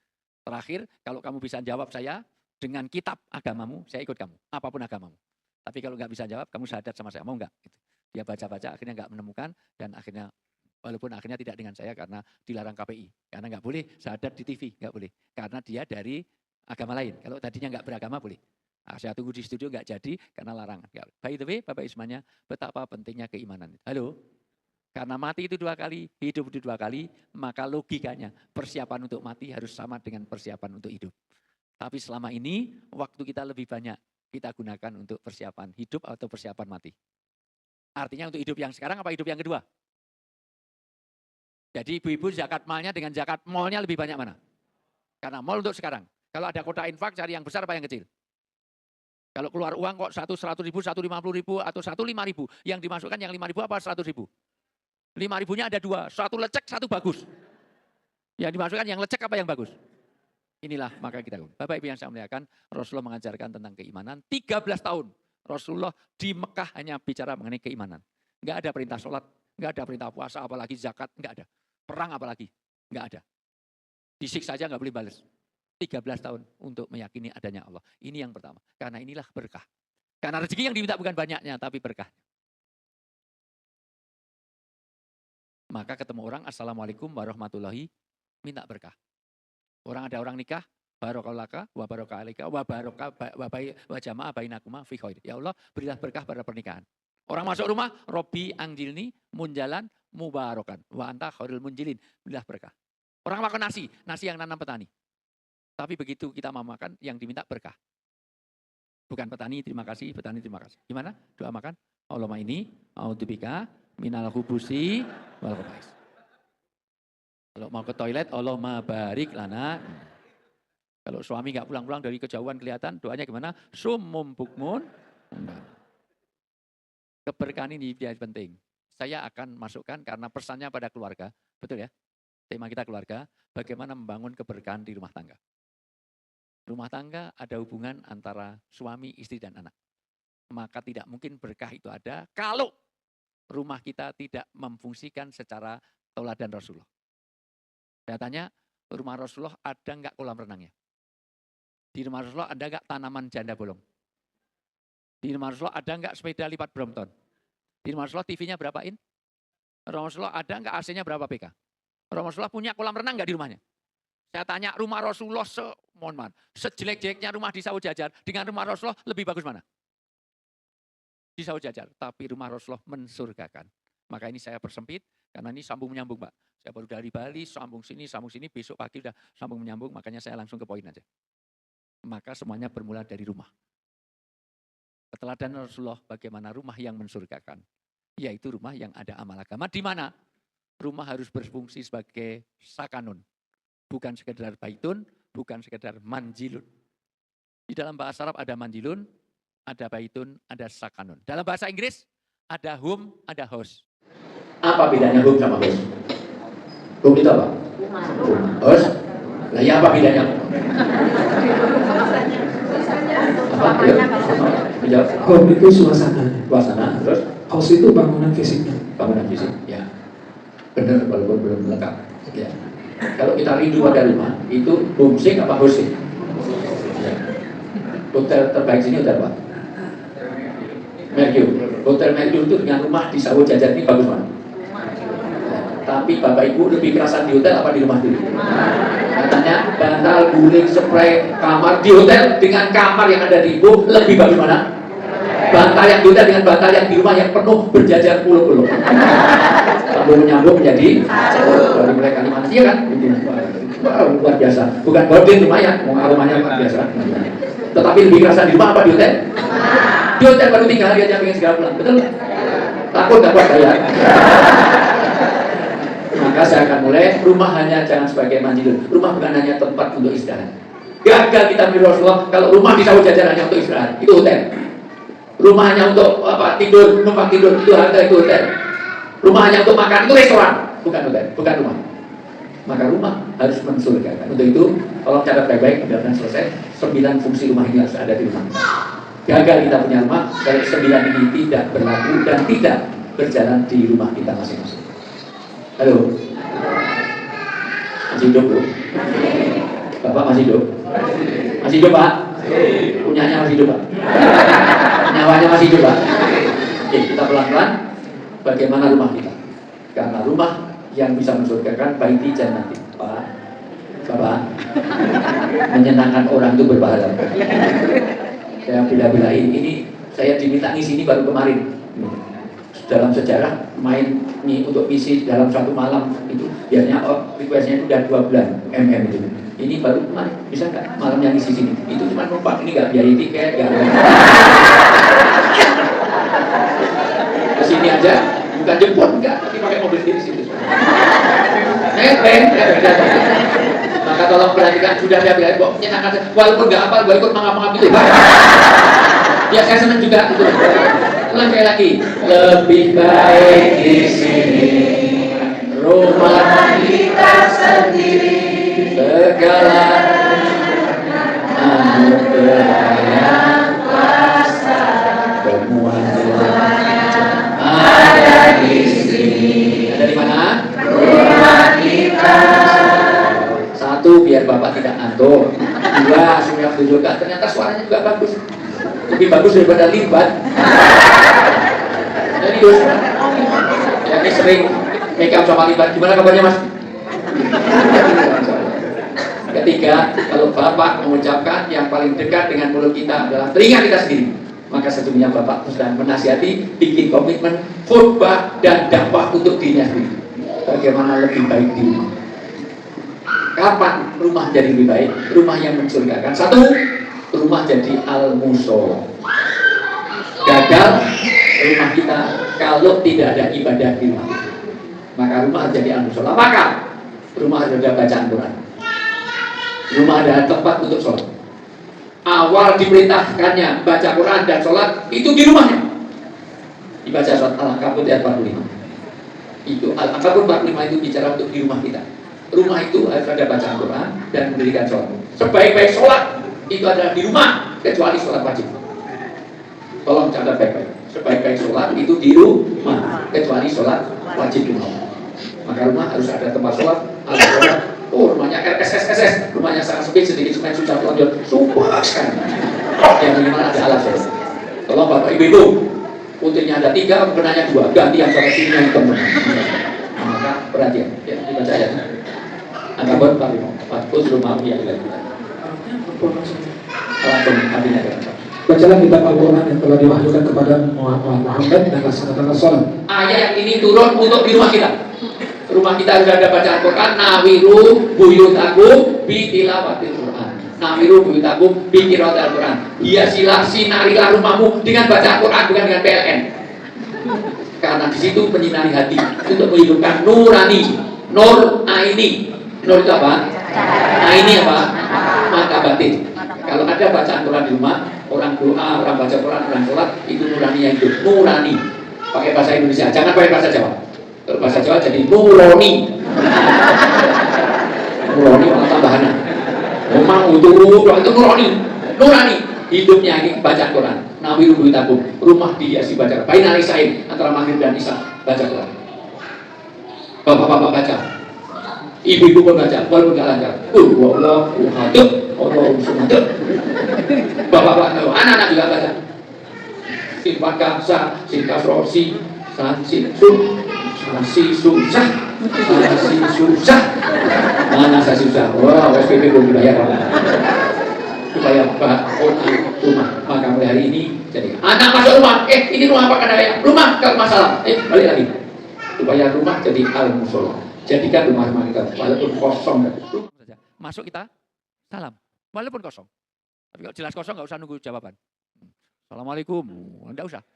Terakhir, kalau kamu bisa jawab saya dengan kitab agamamu, saya ikut kamu. Apapun agamamu. Tapi kalau nggak bisa jawab, kamu syahadat sama saya. Mau nggak? Gitu. Dia baca-baca, akhirnya nggak menemukan. Dan akhirnya, walaupun akhirnya tidak dengan saya karena dilarang KPI. Karena nggak boleh syahadat di TV. Nggak boleh. Karena dia dari agama lain. Kalau tadinya nggak beragama, boleh. Nah, saya tunggu di studio nggak jadi karena larangan. By the way, Bapak Ismanya, betapa pentingnya keimanan. Halo? Karena mati itu 2 kali, hidup itu 2 kali, maka logikanya persiapan untuk mati harus sama dengan persiapan untuk hidup. Tapi selama ini, waktu kita lebih banyak kita gunakan untuk persiapan hidup atau persiapan mati. Artinya untuk hidup yang sekarang apa hidup yang kedua? Jadi ibu-ibu zakat malnya dengan zakat malnya lebih banyak mana? Karena mal untuk sekarang. Kalau ada kotak infak cari yang besar apa yang kecil? Kalau keluar uang kok 100 ribu, 150 ribu atau 105 ribu. Yang dimasukkan yang 5 ribu apa 100 ribu? 5 ribunya ada 2, 1 lecek, 1 bagus. Yang dimasukkan yang lecek apa yang bagus? Inilah maka kita. Bapak Ibu yang saya muliakan, Rasulullah mengajarkan tentang keimanan. 13 tahun Rasulullah di Mekah hanya bicara mengenai keimanan. Enggak ada perintah sholat, enggak ada perintah puasa, apalagi zakat, enggak ada. Perang apalagi, enggak ada. Disiksa saja enggak boleh balas. 13 tahun untuk meyakini adanya Allah. Ini yang pertama. Karena inilah berkah. Karena rezeki yang diminta bukan banyaknya, tapi berkah. Maka ketemu orang, Assalamualaikum warahmatullahi, minta berkah. Ada orang nikah, barokalaka, wa baraka alaika, wa baraka wa jama'a bainakuma fi khair. Ya Allah, berilah berkah pada pernikahan. Orang masuk rumah, Robbi angjilni munjalan mubarokan. Wa anta khairul munjilin. Berilah berkah. Orang makan nasi yang nanam petani. Tapi begitu kita mau makan, yang diminta berkah. Bukan petani terima kasih, petani terima kasih. Gimana? Doa makan. Allahumma ini, a'udzubika minal khubusi wal khaba'is. Kalau mau ke toilet, Allahumma barik lana. Kalau suami nggak pulang-pulang dari kejauhan kelihatan, doanya gimana? Summum bukmun. Keberkahan ini dia penting. Saya akan masukkan karena pesannya pada keluarga. Betul ya? Tema kita keluarga, bagaimana membangun keberkahan di rumah tangga. Rumah tangga ada hubungan antara suami, istri, dan anak. Maka tidak mungkin berkah itu ada kalau rumah kita tidak memfungsikan secara tauladan Rasulullah. Saya tanya, rumah Rasulullah ada nggak kolam renangnya? Di rumah Rasulullah ada nggak tanaman janda bolong? Di rumah Rasulullah ada nggak sepeda lipat Brompton? Di rumah Rasulullah TV-nya berapa in? Rasulullah ada nggak AC-nya berapa PK? Rasulullah punya kolam renang nggak di rumahnya? Saya tanya rumah Rasulullah sejelek-jeleknya rumah di Sawu Jajar dengan rumah Rasulullah lebih bagus mana? Di Sawu Jajar, tapi rumah Rasulullah mensurgakan. Maka ini saya persempit karena ini sambung menyambung, Pak. Saya baru dari Bali, sambung sini, besok pagi udah sambung menyambung, makanya saya langsung ke poin aja. Maka semuanya bermula dari rumah. Teladan Rasulullah bagaimana rumah yang mensurgakan, yaitu rumah yang ada amal agama, di mana rumah harus berfungsi sebagai sakanun, bukan sekedar baitun, bukan sekedar manjilun. Di dalam bahasa Arab ada manjilun, ada baitun, ada sakanun. Dalam bahasa Inggris ada home, ada house. Apa bedanya home sama house? Home itu apa? House? Nah, ya apa bedanya? Home itu suasana. Terus? House itu bangunan fisiknya. Bangunan fisik, ya. Benar, walaupun belum lengkap. Ya. Kalau kita rindu pada rumah, itu homesick apa housing? Ya. Hotel terbaik sini hotel apa? Mercure. Hotel Mercure itu dengan rumah di Sawu Jajar ini bagus mana? Tapi Bapak Ibu lebih kerasan di hotel apa di rumah dulu? Katanya bantal, guling, spray, kamar di hotel dengan kamar yang ada di Ibu lebih bagus mana? Bantal yang di hotel dengan bantal yang di rumah yang penuh berjajar puluh-puluh. Sambung menyambung menjadi dari mulai Kalimantan, iya kan? Wow, luar biasa. Bukan boarding lumayan, rumahnya luar biasa. Tetapi lebih kerasa di rumah apa di hotel? Di hotel baru 3 hari aja pengen segera pulang, betul? Takut gak buat saya? Maka saya akan mulai, rumah hanya jangan sebagai manjilun. Rumah bukan hanya tempat untuk istirahat. Gagal kita meniru Rasulullah kalau rumah di Sawu Jajar hanya untuk istirahat, itu hotel. Rumah hanya untuk apa, tidur, numpang tidur, itu hotel. Rumah hanya untuk makan, itu restoran, bukan hotel, bukan rumah. Maka rumah harus mensurgakan. Untuk itu, tolong catat baik-baik, mudah-mudahan selesai. 9 fungsi rumah ini harus ada di rumah. Gagal kita punya rumah kalau 9 ini tidak berlaku dan tidak berjalan di rumah kita masing-masing. Halo, masih hidup Bu? Bapak masih hidup? Masih hidup Pak? Punyanya masih hidup Pak? Nyawanya masih hidup Pak? Oke, kita pelan-pelan bagaimana rumah kita. Karena rumah yang bisa mensurgakan baiti jannati. Pak, Bapak, menyenangkan orang itu berpahala. Saya bela-belain, ini saya diminta ngisi ini baru kemarin. Dalam sejarah main untuk misi dalam 1 malam itu biasanya requestnya itu udah 2 bulan itu. Ini baru kemarin, bisa nggak malamnya ngisi sini? Itu cuma numpang, ini nggak biaya tiket, nggak kesini aja, bukan jemput enggak, tapi pakai mobil sendiri situ. Maka tolong perhatikan, sudah saya bilang kok menyenangkan, walaupun nggak apa, gue ikut mangap-mangap itu. Ya saya senang juga gitu. Ulang sekali lagi, lebih baik di sini rumah kita sendiri, segala anugerah yang kuasa semuanya ada di sini. Ada di mana? Rumah kita. 1, biar Bapak tidak ngantuk. 2, sudah tunjukkan ternyata suaranya juga bagus. Lebih bagus daripada libat. Jadi Gus, ya ini sering make up sama libat. Gimana kabarnya Mas? Ketiga, kalau Bapak mengucapkan yang paling dekat dengan mulut kita adalah telinga kita sendiri, maka sesungguhnya Bapak sedang menasihati, bikin komitmen, khutbah dan dakwah untuk dirinya sendiri. Bagaimana lebih baik di rumah? Kapan rumah jadi lebih baik? Rumah yang mensurgakan. 1, rumah jadi al-musola. Gagal rumah kita kalau tidak ada ibadah di rumah. Maka rumah jadi al-musola. Maka rumah ada bacaan Quran. Rumah ada tempat untuk sholat. Awal diperintahkannya baca Quran dan sholat itu di rumahnya. Dibaca surat Al-Ankabut ayat 45. Itu Al-Ankabut 45 itu bicara untuk di rumah kita. Rumah itu harus ada bacaan Quran dan mendirikan sholat. Sebaik-baik sholat itu adalah di rumah, kecuali sholat wajib. Tolong catat baik-baik. Sebaik-baik sholat itu di rumah, kecuali sholat wajib di rumah. Maka rumah harus ada tempat sholat, ada sholat. Oh, rumahnya RSSSS, rumahnya sangat sempit, sedikit semen susah pelonjol, sumpah sekali. Yang minimal ada alat sholat. Tolong Bapak Ibu, putihnya ada 3, benarnya 2, gantian sampai sini yang teman. Maka perhatian, ya, dibaca ayatnya. Ankabut 45, Fatkul rumah yang dilakukan. Langsung artinya kenapa? Bacalah kitab Al-Quran yang telah diwahyukan kepada Muhammad dan laksanakanlah sholat. Ayat ini turun untuk di rumah kita. Rumah kita harus ada bacaan Quran. Nawiru buyutakum bitilawatil Quran. Nawiru buyutakum bitilawatil Quran. Hiasilah, sinarilah rumahmu dengan bacaan Quran, bukan dengan PLN. Karena di situ menyinari hati untuk menghidupkan nurani, nur aini. Nur itu apa? Aini apa? Mata batin. Kalau ada bacaan Quran di rumah, orang doa, orang baca Quran, orang sholat, itu nurani yang hidup. Nurani. Pakai bahasa Indonesia, jangan pakai bahasa Jawa. Kalau bahasa Jawa jadi nuroni. Nuroni malah tambahan. Memang itu nuroni. Nurani. Hidupnya ini baca Quran. Nawi rubuh tabung. Rumah dihiasi baca. Bainal Isyain antara maghrib dan isya baca Quran. Bapak-bapak baca. Ibu-ibu pun baca, walaupun nggak lancar. Allah, Allah, bapak-bapak, anak-anak juga baca. Sin pakak, sin kasro, si susah, mana saya susah? Wah, SPP belum dibayar. Supaya Pak rumah, maka mulai hari ini jadi anak masuk rumah. Ini rumah apa kadang rumah kalau masalah. Balik lagi. Supaya rumah jadi al-musola. Jadikan rumah-rumah kita walaupun kosong. Masuk kita salam walaupun kosong. Tapi kalau jelas kosong nggak usah nunggu jawaban. Assalamualaikum, nggak usah.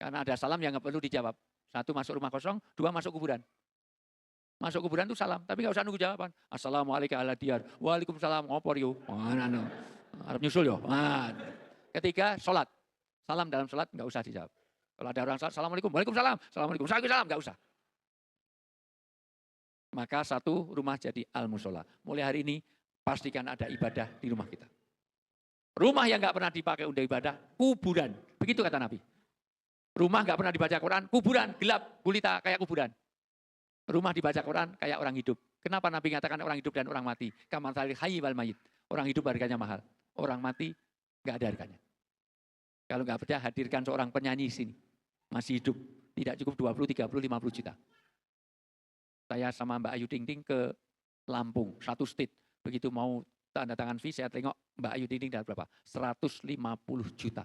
Karena ada salam yang nggak perlu dijawab. 1 masuk rumah kosong, 2 masuk kuburan. Masuk kuburan itu salam, tapi nggak usah nunggu jawaban. Assalamualaikum ala diyar. Waalaikumsalam. Ngopor yo. Arab nyusul yo. Ketiga sholat. Salam dalam sholat nggak usah dijawab. Kalau ada orang assalamualaikum, waalaikumsalam, assalamualaikum, salam nggak usah. Maka 1 rumah jadi al-musola. Mulai hari ini pastikan ada ibadah di rumah kita. Rumah yang nggak pernah dipakai untuk ibadah, kuburan. Begitu kata Nabi. Rumah nggak pernah dibaca Quran, kuburan, gelap, gulita, kayak kuburan. Rumah dibaca Quran kayak orang hidup. Kenapa Nabi mengatakan orang hidup dan orang mati? Kamal talil hayy wal mayit. Orang hidup harganya mahal. Orang mati nggak ada harganya. Kalau nggak ada, hadirkan seorang penyanyi sini. Masih hidup. Tidak cukup 20, 30, 50 juta. Saya sama Mbak Ayu Ting Ting ke Lampung, 1 state. Begitu mau tanda tangan fee, saya tengok Mbak Ayu Ting Ting dapat berapa? 150 juta.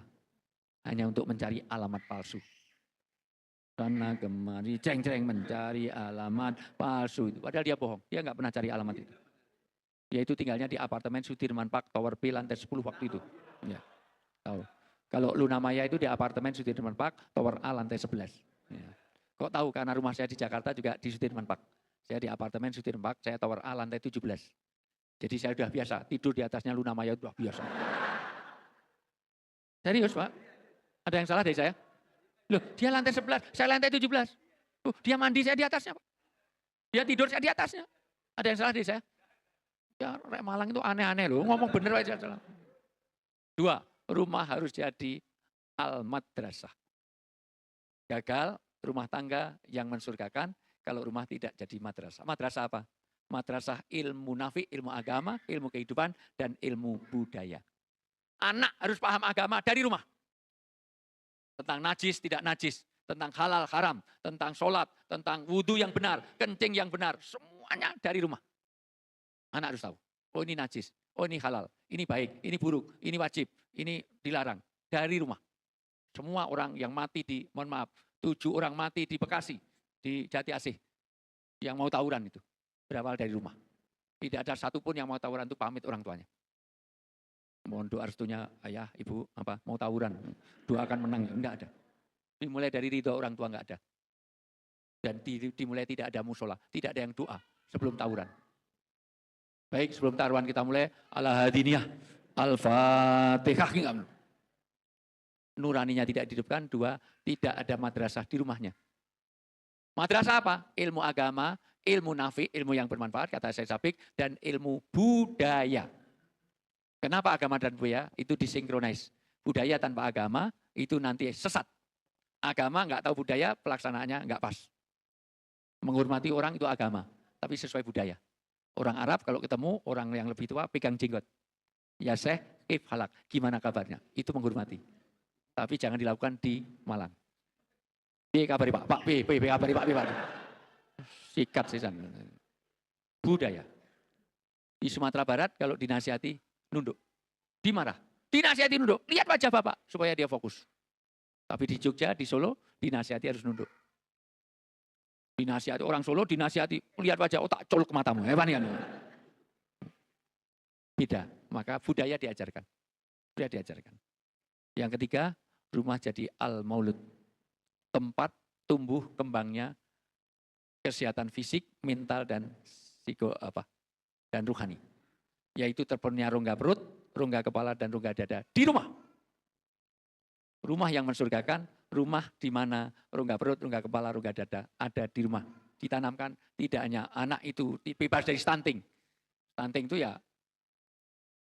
Hanya untuk mencari alamat palsu. Karena kemari ceng-ceng mencari alamat palsu. Padahal dia bohong, dia nggak pernah cari alamat itu. Dia itu tinggalnya di apartemen Sudirman Park, Tower B, lantai 10 waktu itu. Ya, tahu. Kalau Luna Maya itu di apartemen Sudirman Park, Tower A, lantai 11. Ya. Kok tahu? Karena rumah saya di Jakarta juga di Sudirman Park. Saya di apartemen Sudirman Park, saya Tower A lantai 17. Jadi saya sudah biasa, tidur di atasnya Luna Maya itu sudah biasa. Serius Pak? Ada yang salah dari saya? Loh, dia lantai 11, saya lantai 17. Dia mandi, saya di atasnya Pak. Dia tidur, saya di atasnya. Ada yang salah dari saya? Ya, Rek Malang itu aneh-aneh loh, ngomong bener aja. 2, rumah harus jadi al-madrasah. Gagal rumah tangga yang mensurgakan kalau rumah tidak jadi madrasah. Madrasah apa? Madrasah ilmu nafi, ilmu agama, ilmu kehidupan, dan ilmu budaya. Anak harus paham agama dari rumah. Tentang najis, tidak najis. Tentang halal, haram. Tentang sholat, tentang wudhu yang benar, kencing yang benar. Semuanya dari rumah. Anak harus tahu. Oh ini najis, oh ini halal, ini baik, ini buruk, ini wajib, ini dilarang. Dari rumah. Semua orang yang mati mohon maaf, 7 orang mati di Bekasi, di Jati Asih, yang mau tawuran itu, berawal dari rumah. Tidak ada satupun yang mau tawuran itu pamit orang tuanya. Mohon doa restunya ayah, ibu, mau tawuran, doakan menang, enggak ada. Dimulai dari ridho orang tua enggak ada. Dan dimulai tidak ada musola, tidak ada yang doa sebelum tawuran. Baik, sebelum taruhan kita mulai, ala hadiniyah, al-fatihah. Nuraninya tidak dihidupkan. 2, tidak ada madrasah di rumahnya. Madrasah apa? Ilmu agama, ilmu nafi, ilmu yang bermanfaat, kata Syekh Sabik, dan ilmu budaya. Kenapa agama dan budaya itu disinkronis? Budaya tanpa agama itu nanti sesat. Agama nggak tahu budaya, pelaksanaannya nggak pas. Menghormati orang itu agama, tapi sesuai budaya. Orang Arab kalau ketemu orang yang lebih tua pegang jenggot. Ya Syekh, kif halak, gimana kabarnya? Itu menghormati. Tapi jangan dilakukan di Malang. Piye kabari Pak? Pak, piye kabari Pak? Pak. Sikat sisan. Budaya. Di Sumatera Barat kalau dinasihati nunduk. Dimarah. Dinasihati nunduk. Lihat wajah Bapak supaya dia fokus. Tapi di Jogja, di Solo, dinasihati harus nunduk. Dinasihati orang Solo, dinasihati lihat wajah, oh tak colok matamu. Hebat kan? Beda. Maka budaya diajarkan. Budaya diajarkan. Yang ketiga, rumah jadi al-maulud. Tempat tumbuh kembangnya kesehatan fisik, mental dan dan rohani. Yaitu terpenuhnya rongga perut, rongga kepala dan rongga dada di rumah. Rumah yang mensurgakan, rumah di mana rongga perut, rongga kepala, rongga dada ada di rumah. Ditanamkan tidak hanya anak itu bebas dari stunting. Stunting itu ya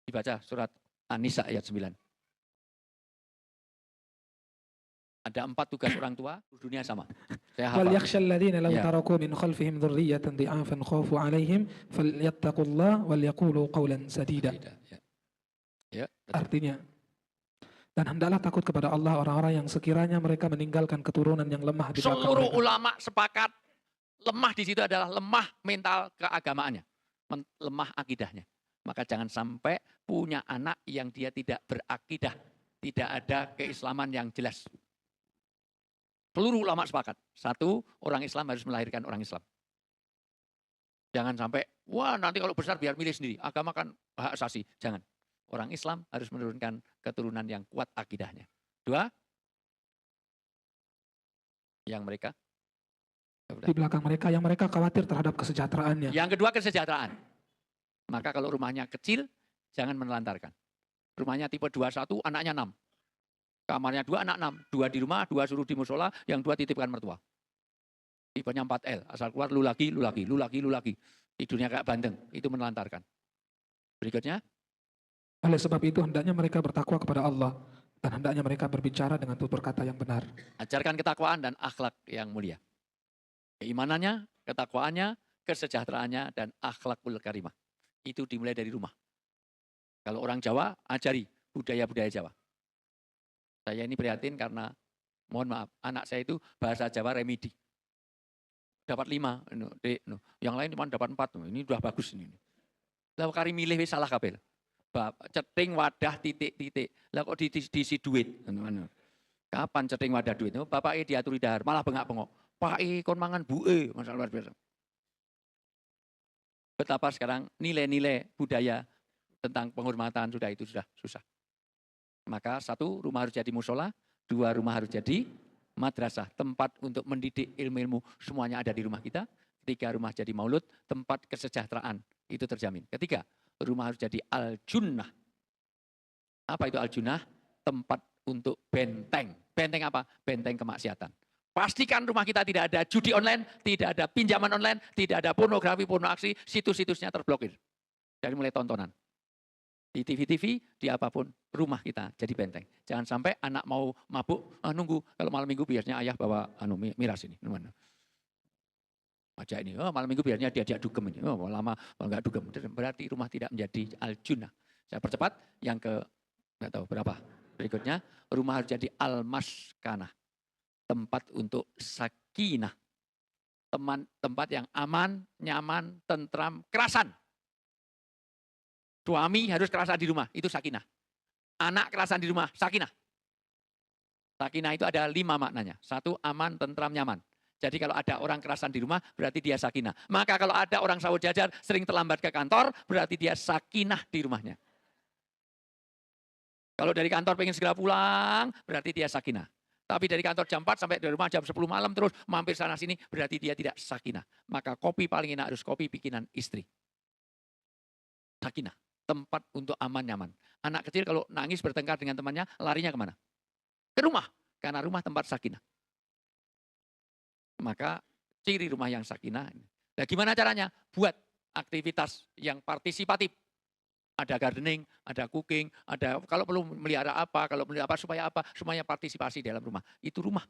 dibaca surat An-Nisa ayat 9. Ada 4 tugas orang tua, dunia sama. Saya hafal. وَلْيَخْشَى الَّذِينَ لَوْ Ya. تَرَكُوا مِنْ خَلْفِهِمْ ذُرِّيَّةً ضِعَافًا خَافُوا عَلَيْهِمْ فَلْيَتَّقُوا اللَّهَ وَلْيَقُولُوا قَوْلًا سَدِيدًا. Ya. Ya, betul. Artinya, dan hendaklah takut kepada Allah orang-orang yang sekiranya mereka meninggalkan keturunan yang lemah di belakang Seluruh mereka. ulama sepakat lemah di situ adalah lemah mental keagamaannya, lemah akidahnya. Maka jangan sampai punya anak yang dia tidak berakidah, tidak ada keislaman yang jelas. Seluruh ulama sepakat. 1, orang Islam harus melahirkan orang Islam. Jangan sampai, wah nanti kalau besar biar milih sendiri. Agama kan hak asasi. Jangan. Orang Islam harus menurunkan keturunan yang kuat akidahnya. 2, yang mereka. Di belakang mereka yang mereka khawatir terhadap kesejahteraannya. Yang kedua kesejahteraan. Maka kalau rumahnya kecil, jangan menelantarkan. Rumahnya tipe 21, anaknya 6. Kamarnya 2, anak 6. 2 di rumah, 2 suruh di musola, yang 2 titipkan mertua. Tipenya 4L. Asal keluar lu lagi. Tidurnya kayak bandeng. Itu menelantarkan. Berikutnya. Oleh sebab itu hendaknya mereka bertakwa kepada Allah. Dan hendaknya mereka berbicara dengan tutur kata yang benar. Ajarkan ketakwaan dan akhlak yang mulia. Keimanannya, ketakwaannya, kesejahteraannya, dan akhlakul karimah. Itu dimulai dari rumah. Kalau orang Jawa, ajari budaya-budaya Jawa. Saya ini prihatin karena, mohon maaf, anak saya itu bahasa Jawa remedi. Dapat 5, yang lain cuma dapat 4, ini udah bagus ini. Lalu kari milih salah kabel. Ceting wadah titik-titik. Lah kok diisi duit. Kapan ceting wadah duit? Bapak diaturi dahar, malah bengak-bengok. Pak kon mangan bu'e, masalah luar biasa. Betapa sekarang nilai-nilai budaya tentang penghormatan sudah susah. Maka 1, rumah harus jadi musola. 2, rumah harus jadi madrasah. Tempat untuk mendidik ilmu-ilmu semuanya ada di rumah kita. 3, rumah jadi maulud. Tempat kesejahteraan. Itu terjamin. 4, rumah harus jadi al-junnah. Apa itu al-junnah? Tempat untuk benteng. Benteng apa? Benteng kemaksiatan. Pastikan rumah kita tidak ada judi online, tidak ada pinjaman online, tidak ada pornografi, pornoaksi, situs-situsnya terblokir. Dari mulai tontonan. Di TV-TV, di apapun, rumah kita jadi benteng. Jangan sampai anak mau mabuk, nunggu. Kalau malam minggu biasanya ayah bawa miras ini. Aja ini, malam minggu biasanya diajak dugem ini. Lama enggak dugem. Berarti rumah tidak menjadi al-junnah. Saya percepat, yang ke, enggak tahu berapa. Berikutnya, rumah harus jadi al-maskanah. Tempat untuk sakinah. Tempat yang aman, nyaman, tentram, kerasan. Suami harus kerasan di rumah, itu sakinah. Anak kerasan di rumah, sakinah. Sakinah itu ada 5 maknanya. 1, aman, tentram, nyaman. Jadi kalau ada orang kerasan di rumah, berarti dia sakinah. Maka kalau ada orang sawut jajar, sering terlambat ke kantor, berarti dia sakinah di rumahnya. Kalau dari kantor pengen segera pulang, berarti dia sakinah. Tapi dari kantor jam 4 sampai dari rumah jam 10 malam terus mampir sana sini, berarti dia tidak sakinah. Maka kopi paling enak harus kopi bikinan istri. Sakinah. Tempat untuk aman nyaman. Anak kecil kalau nangis bertengkar dengan temannya, larinya kemana? Ke rumah. Karena rumah tempat sakinah. Maka ciri rumah yang sakinah. Nah gimana caranya? Buat aktivitas yang partisipatif. Ada gardening, ada cooking, ada kalau perlu melihara apa, kalau melihara apa, supaya apa? Semuanya partisipasi dalam rumah. Itu rumah.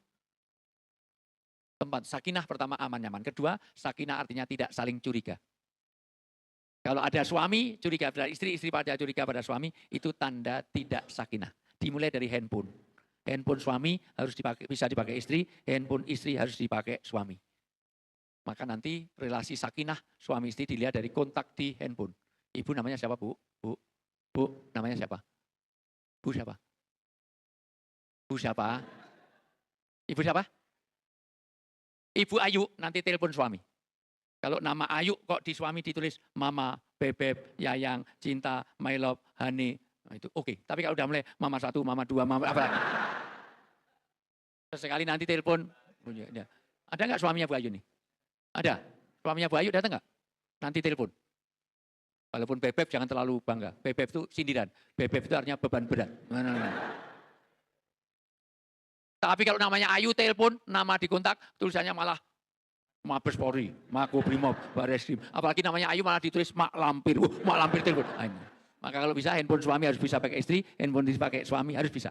Tempat sakinah pertama aman nyaman. Kedua, sakinah artinya tidak saling curiga. Kalau ada suami curiga pada istri, istri pada curiga pada suami, itu tanda tidak sakinah. Dimulai dari handphone. Handphone suami harus bisa dipakai istri, handphone istri harus dipakai suami. Maka nanti relasi sakinah suami istri dilihat dari kontak di handphone. Ibu namanya siapa, Bu? Bu, namanya siapa? Bu siapa? Bu siapa? Ibu siapa? Ibu Ayu, nanti telepon suami. Kalau nama Ayu kok di suami ditulis Mama, Bebeb, Yayang, Cinta, My Love, Honey. Nah, itu oke. Tapi kalau udah mulai Mama 1, Mama 2, Mama apa? Sesekali nanti telepon. Ada nggak suaminya Bu Ayu nih? Ada. Suaminya Bu Ayu datang nggak? Nanti telepon. Walaupun Bebeb jangan terlalu bangga. Bebeb itu sindiran. Bebeb itu artinya beban berat. Tapi kalau namanya Ayu telepon, nama di kontak, tulisannya malah Mabes Polri, Makobrimob, Bareskrim. Apalagi namanya Ayu malah ditulis Mak Lampir. Mak Lampir telepon. Maka kalau bisa handphone suami harus bisa pakai istri, handphone dipakai suami harus bisa.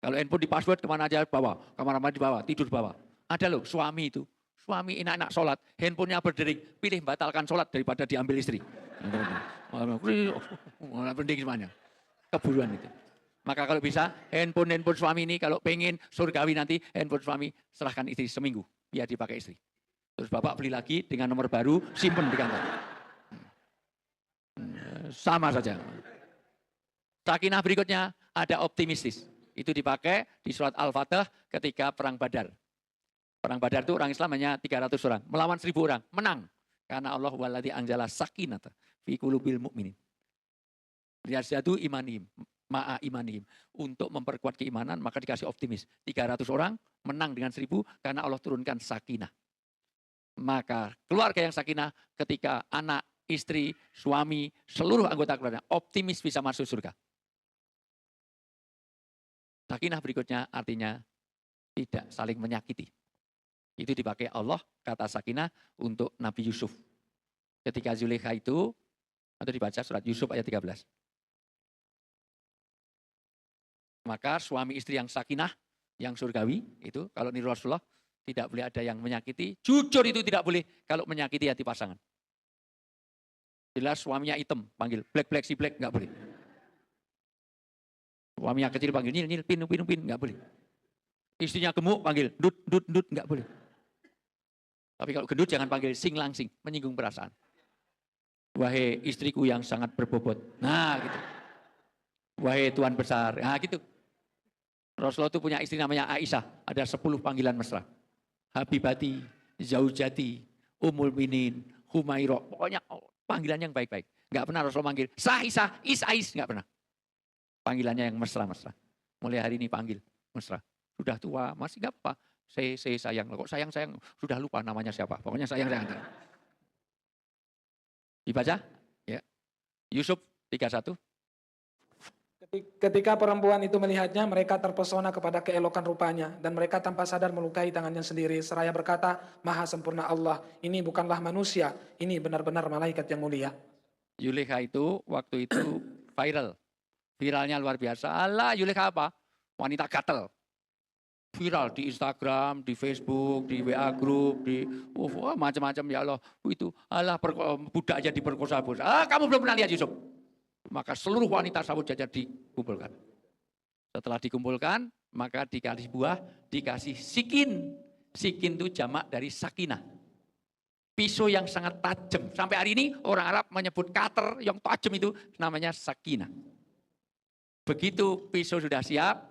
Kalau handphone di password kemana aja bawa, kamar mandi bawa, tidur bawa. Ada loh suami itu. Suami enak-enak sholat, handphonenya berdering, pilih batalkan sholat daripada diambil istri. Penting semuanya. Keburuan itu. Maka kalau bisa, handphone suami ini kalau pengen surgawi nanti, handphone suami serahkan istri seminggu, biar dipakai istri. Terus bapak beli lagi dengan nomor baru, simpen di kantor. Sama saja. Sakinah berikutnya ada optimistis. Itu dipakai di surat Al-Fatah ketika perang Badar. Perang Badar itu orang Islam hanya 300 orang. Melawan 1000 orang. Menang. Karena Allah waladhi anjala sakinata fi qulubil mu'minin. Liyazdadu imanihim. Ma'a imanihim. Untuk memperkuat keimanan maka dikasih optimis. 300 orang menang dengan 1000 karena Allah turunkan sakinah. Maka keluarga yang sakinah ketika anak, istri, suami, seluruh anggota keluarga optimis bisa masuk surga. Sakinah berikutnya artinya tidak saling menyakiti. Itu dipakai Allah kata sakinah untuk Nabi Yusuf. Ketika Zulaikha itu, atau dibaca surat Yusuf ayat 13. Maka suami istri yang sakinah, yang surgawi, itu kalau niru Rasulullah, tidak boleh ada yang menyakiti. Jujur itu tidak boleh kalau menyakiti hati pasangan. Jelas suaminya hitam, panggil black si black, nggak boleh. Suaminya kecil panggil nil, pin, nggak boleh. Istrinya gemuk panggil dut, nggak boleh. Tapi kalau gendut jangan panggil sing langsing, menyinggung perasaan. Wahai istriku yang sangat berbobot. Nah gitu. Wahai Tuan besar. Nah gitu. Rasulullah itu punya istri namanya Aisyah. Ada 10 panggilan mesra. Habibati, Zaujati, Ummul Minin, Humairah. Pokoknya panggilan yang baik-baik. Nggak pernah Rasulullah manggil Sah-Isah, Is-Ais. Nggak pernah. Panggilannya yang mesra-mesra. Mulai hari ini panggil mesra. Sudah tua, masih nggak apa. Saya sayang. Kok sayang, sudah lupa namanya siapa. Pokoknya sayang. Dibaca? Ya. Yusuf 31. Ketika perempuan itu melihatnya, mereka terpesona kepada keelokan rupanya. Dan mereka tanpa sadar melukai tangannya sendiri. Seraya berkata, Maha sempurna Allah. Ini bukanlah manusia. Ini benar-benar malaikat yang mulia. Zulaikha itu waktu itu viral. Viralnya luar biasa. Allah, Zulaikha apa? Wanita gatel. Viral di Instagram, di Facebook, di WA group, di macam-macam ya Allah. Itu Allah budak aja diperkosa. Kamu belum pernah lihat Yusuf. Maka seluruh wanita sawut jajar dikumpulkan. Setelah dikumpulkan, maka dikasih buah, dikasih sikin. Sikin itu jamak dari sakinah. Pisau yang sangat tajam. Sampai hari ini orang Arab menyebut cutter yang tajam itu namanya sakinah. Begitu pisau sudah siap,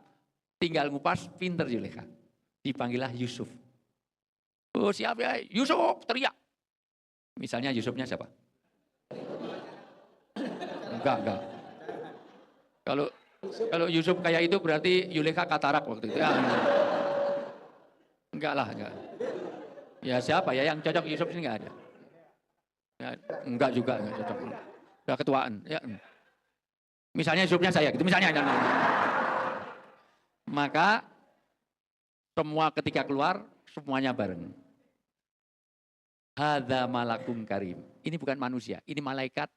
tinggal ngupas, pinter Zulaikha. Dipanggillah Yusuf. Oh siap ya, Yusuf, teriak. Misalnya Yusufnya siapa? Enggak. Kalau Yusuf kayak itu berarti Zulaikha katarak waktu itu. Ya, enggak. Ya siapa ya yang cocok Yusuf ini enggak ada. Ya, enggak cocok. Udah ketuaan. Ya. Misalnya Yusufnya saya gitu, misalnya. Maka semua ketika keluar semuanya bareng. Hadza malakum karim. Ini bukan manusia, ini malaikat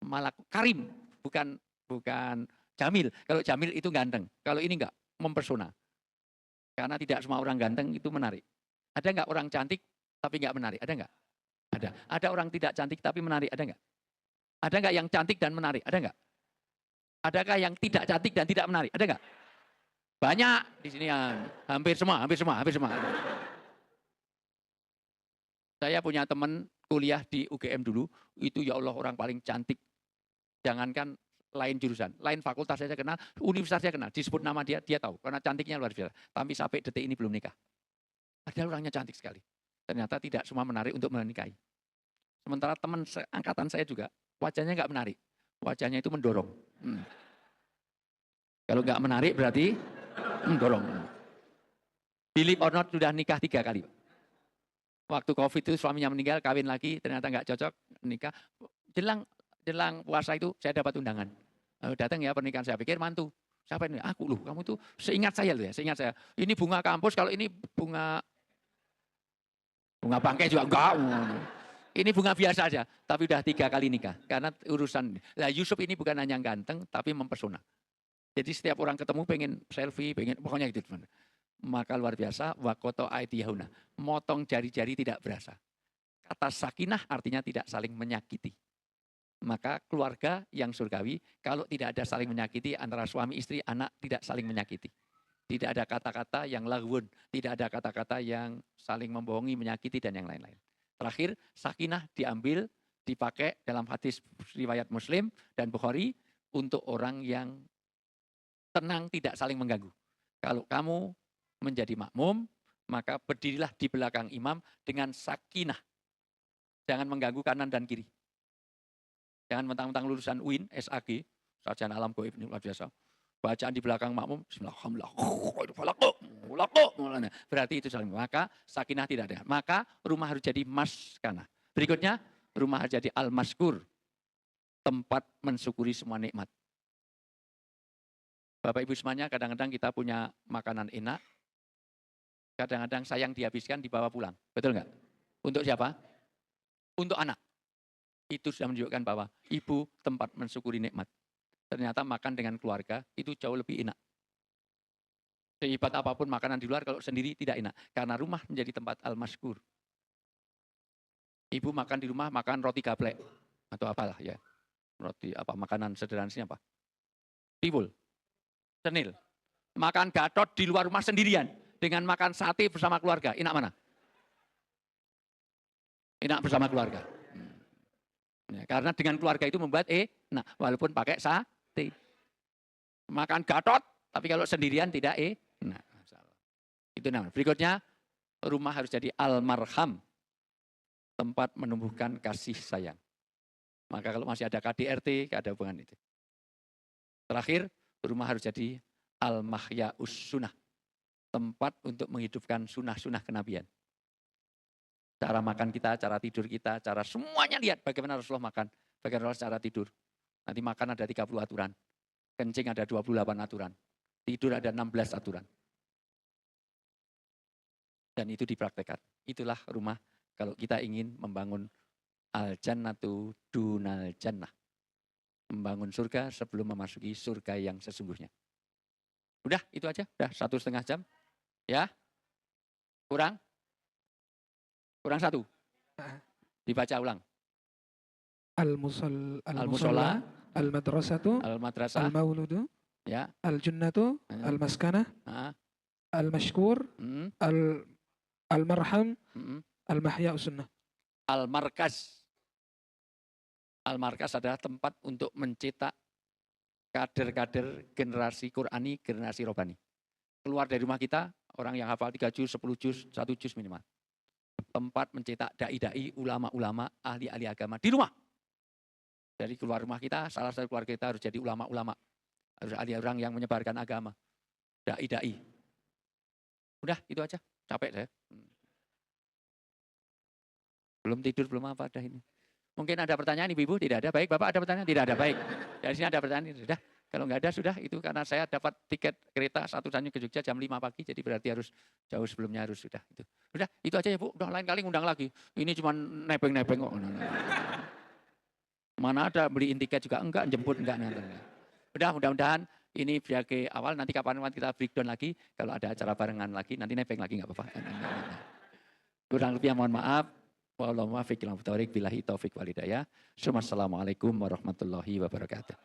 malak karim, bukan Jamil. Kalau Jamil itu ganteng, kalau ini enggak, mempesona. Karena tidak semua orang ganteng itu menarik. Ada enggak orang cantik tapi enggak menarik? Ada enggak? Ada. Ada orang tidak cantik tapi menarik? Ada enggak? Ada enggak yang cantik dan menarik? Ada enggak? Adakah yang tidak cantik dan tidak menarik? Ada enggak? Banyak di sini yang hampir semua. Saya punya teman kuliah di UGM dulu, itu ya Allah orang paling cantik. Jangankan lain jurusan, lain fakultas saya kenal, universitas saya kenal, disebut nama dia tahu, karena cantiknya luar biasa. Tapi sampai detik ini belum nikah. Padahal orangnya cantik sekali. Ternyata tidak semua menarik untuk menikahi. Sementara teman angkatan saya juga, wajahnya nggak menarik. Wajahnya itu mendorong. Kalau nggak menarik berarti mendorong. Believe or not sudah nikah 3 kali. Waktu COVID itu suaminya meninggal, kawin lagi, ternyata nggak cocok, nikah. Jelang puasa itu saya dapat undangan. Datang ya pernikahan, saya pikir mantu. Siapa ini? Aku loh, kamu itu seingat saya loh ya, seingat saya. Ini bunga kampus, kalau ini bunga bangkai juga enggak. Ini bunga biasa aja, tapi udah 3 kali nikah. Karena urusan, Yusuf ini bukan hanya ganteng, tapi mempesona. Jadi setiap orang ketemu pengen selfie, pokoknya gitu. Maka luar biasa, wakoto aidiyahuna. Motong jari-jari tidak berasa. Kata sakinah artinya tidak saling menyakiti. Maka keluarga yang surgawi, kalau tidak ada saling menyakiti antara suami istri, anak tidak saling menyakiti. Tidak ada kata-kata yang laghun, tidak ada kata-kata yang saling membohongi, menyakiti dan yang lain-lain. Terakhir, sakinah diambil, dipakai dalam hadis riwayat Muslim dan Bukhari untuk orang yang tenang, tidak saling mengganggu. Kalau kamu menjadi makmum, maka berdirilah di belakang imam dengan sakinah. Jangan mengganggu kanan dan kiri. Jangan mentang-mentang lulusan UIN, SAG, sarjana alam gaib ini luar biasa. Bacaan di belakang makmum, bismillahirrahmanirrahim. Berarti itu saling. Maka sakinah tidak ada. Maka rumah harus jadi maskanah. Berikutnya, rumah harus jadi al-maskur. Tempat mensyukuri semua nikmat. Bapak Ibu semuanya, kadang-kadang kita punya makanan enak. Kadang-kadang sayang dihabiskan, dibawa pulang. Betul nggak? Untuk siapa? Untuk anak. Itu sudah menunjukkan bahwa ibu tempat mensyukuri nikmat. Ternyata makan dengan keluarga itu jauh lebih enak. Sehebat apapun makanan di luar, kalau sendiri tidak enak. Karena rumah menjadi tempat al-maskur. Ibu makan di rumah, makan roti gaplek. Atau apalah ya. Roti apa, makanan sederhananya apa? Tiwul. Senil. Makan gatot di luar rumah sendirian. Dengan makan sate bersama keluarga. Enak mana? Enak bersama keluarga. Ya, karena dengan keluarga itu membuat nah walaupun pakai sate. Makan gatot, tapi kalau sendirian tidak nah. Itu namanya. Berikutnya, rumah harus jadi al-marham. Tempat menumbuhkan kasih sayang. Maka kalau masih ada KDRT, ada hubungan itu. Terakhir, rumah harus jadi al-mahya'us sunnah. Tempat untuk menghidupkan sunnah-sunnah kenabian. Cara makan kita, cara tidur kita, cara semuanya lihat bagaimana Rasulullah makan. Bagaimana Rasulullah cara tidur. Nanti makan ada 30 aturan. Kencing ada 28 aturan. Tidur ada 16 aturan. Dan itu dipraktekkan. Itulah rumah kalau kita ingin membangun al-jannatu dunal jannah. Membangun surga sebelum memasuki surga yang sesungguhnya. Udah, itu aja. Udah 1,5 jam. Ya? Kurang 1. Dibaca ulang. Al-musolla, al-madrasatu, Al-madrasah. al-mauludu, Ya. al-junnatu, al-maskanah, Ah, al-mashkur, al-marham, al-mahya'us sunnah. Al-markaz. Al-markaz adalah tempat untuk mencetak kader-kader generasi Qur'ani, generasi Robani. Keluar dari rumah kita, orang yang hafal 3 juz, 10 juz, 1 juz minimal. Tempat mencetak da'i-da'i, ulama-ulama, ahli-ahli agama di rumah. Dari keluar rumah kita, salah satu keluarga kita harus jadi ulama-ulama. Harus ahli orang yang menyebarkan agama. Da'i-da'i. Udah, itu aja. Capek saya. Belum tidur, belum apa dah ini. Mungkin ada pertanyaan Ibu-ibu? Tidak ada. Baik, Bapak ada pertanyaan? Tidak ada. Baik. Dari sini ada pertanyaan? Sudah. Kalau nggak ada, sudah. Itu karena saya dapat tiket kereta 1 jamnya ke Jogja jam 5 pagi. Jadi berarti harus jauh sebelumnya harus sudah. Udah, itu aja ya Bu. Udah lain kali ngundang lagi. Ini cuma nebeng-nebeng kok. Mana ada beliin tiket juga enggak, jemput enggak. Udah, mudah-mudahan ini sebagai awal. Nanti kapan-kapan kita breakdown lagi. Kalau ada acara barengan lagi, nanti nebeng lagi nggak apa-apa. Kurang lebih mohon maaf. Wallahualam billahi taufik walhidayah. Assalamualaikum warahmatullahi wabarakatuh.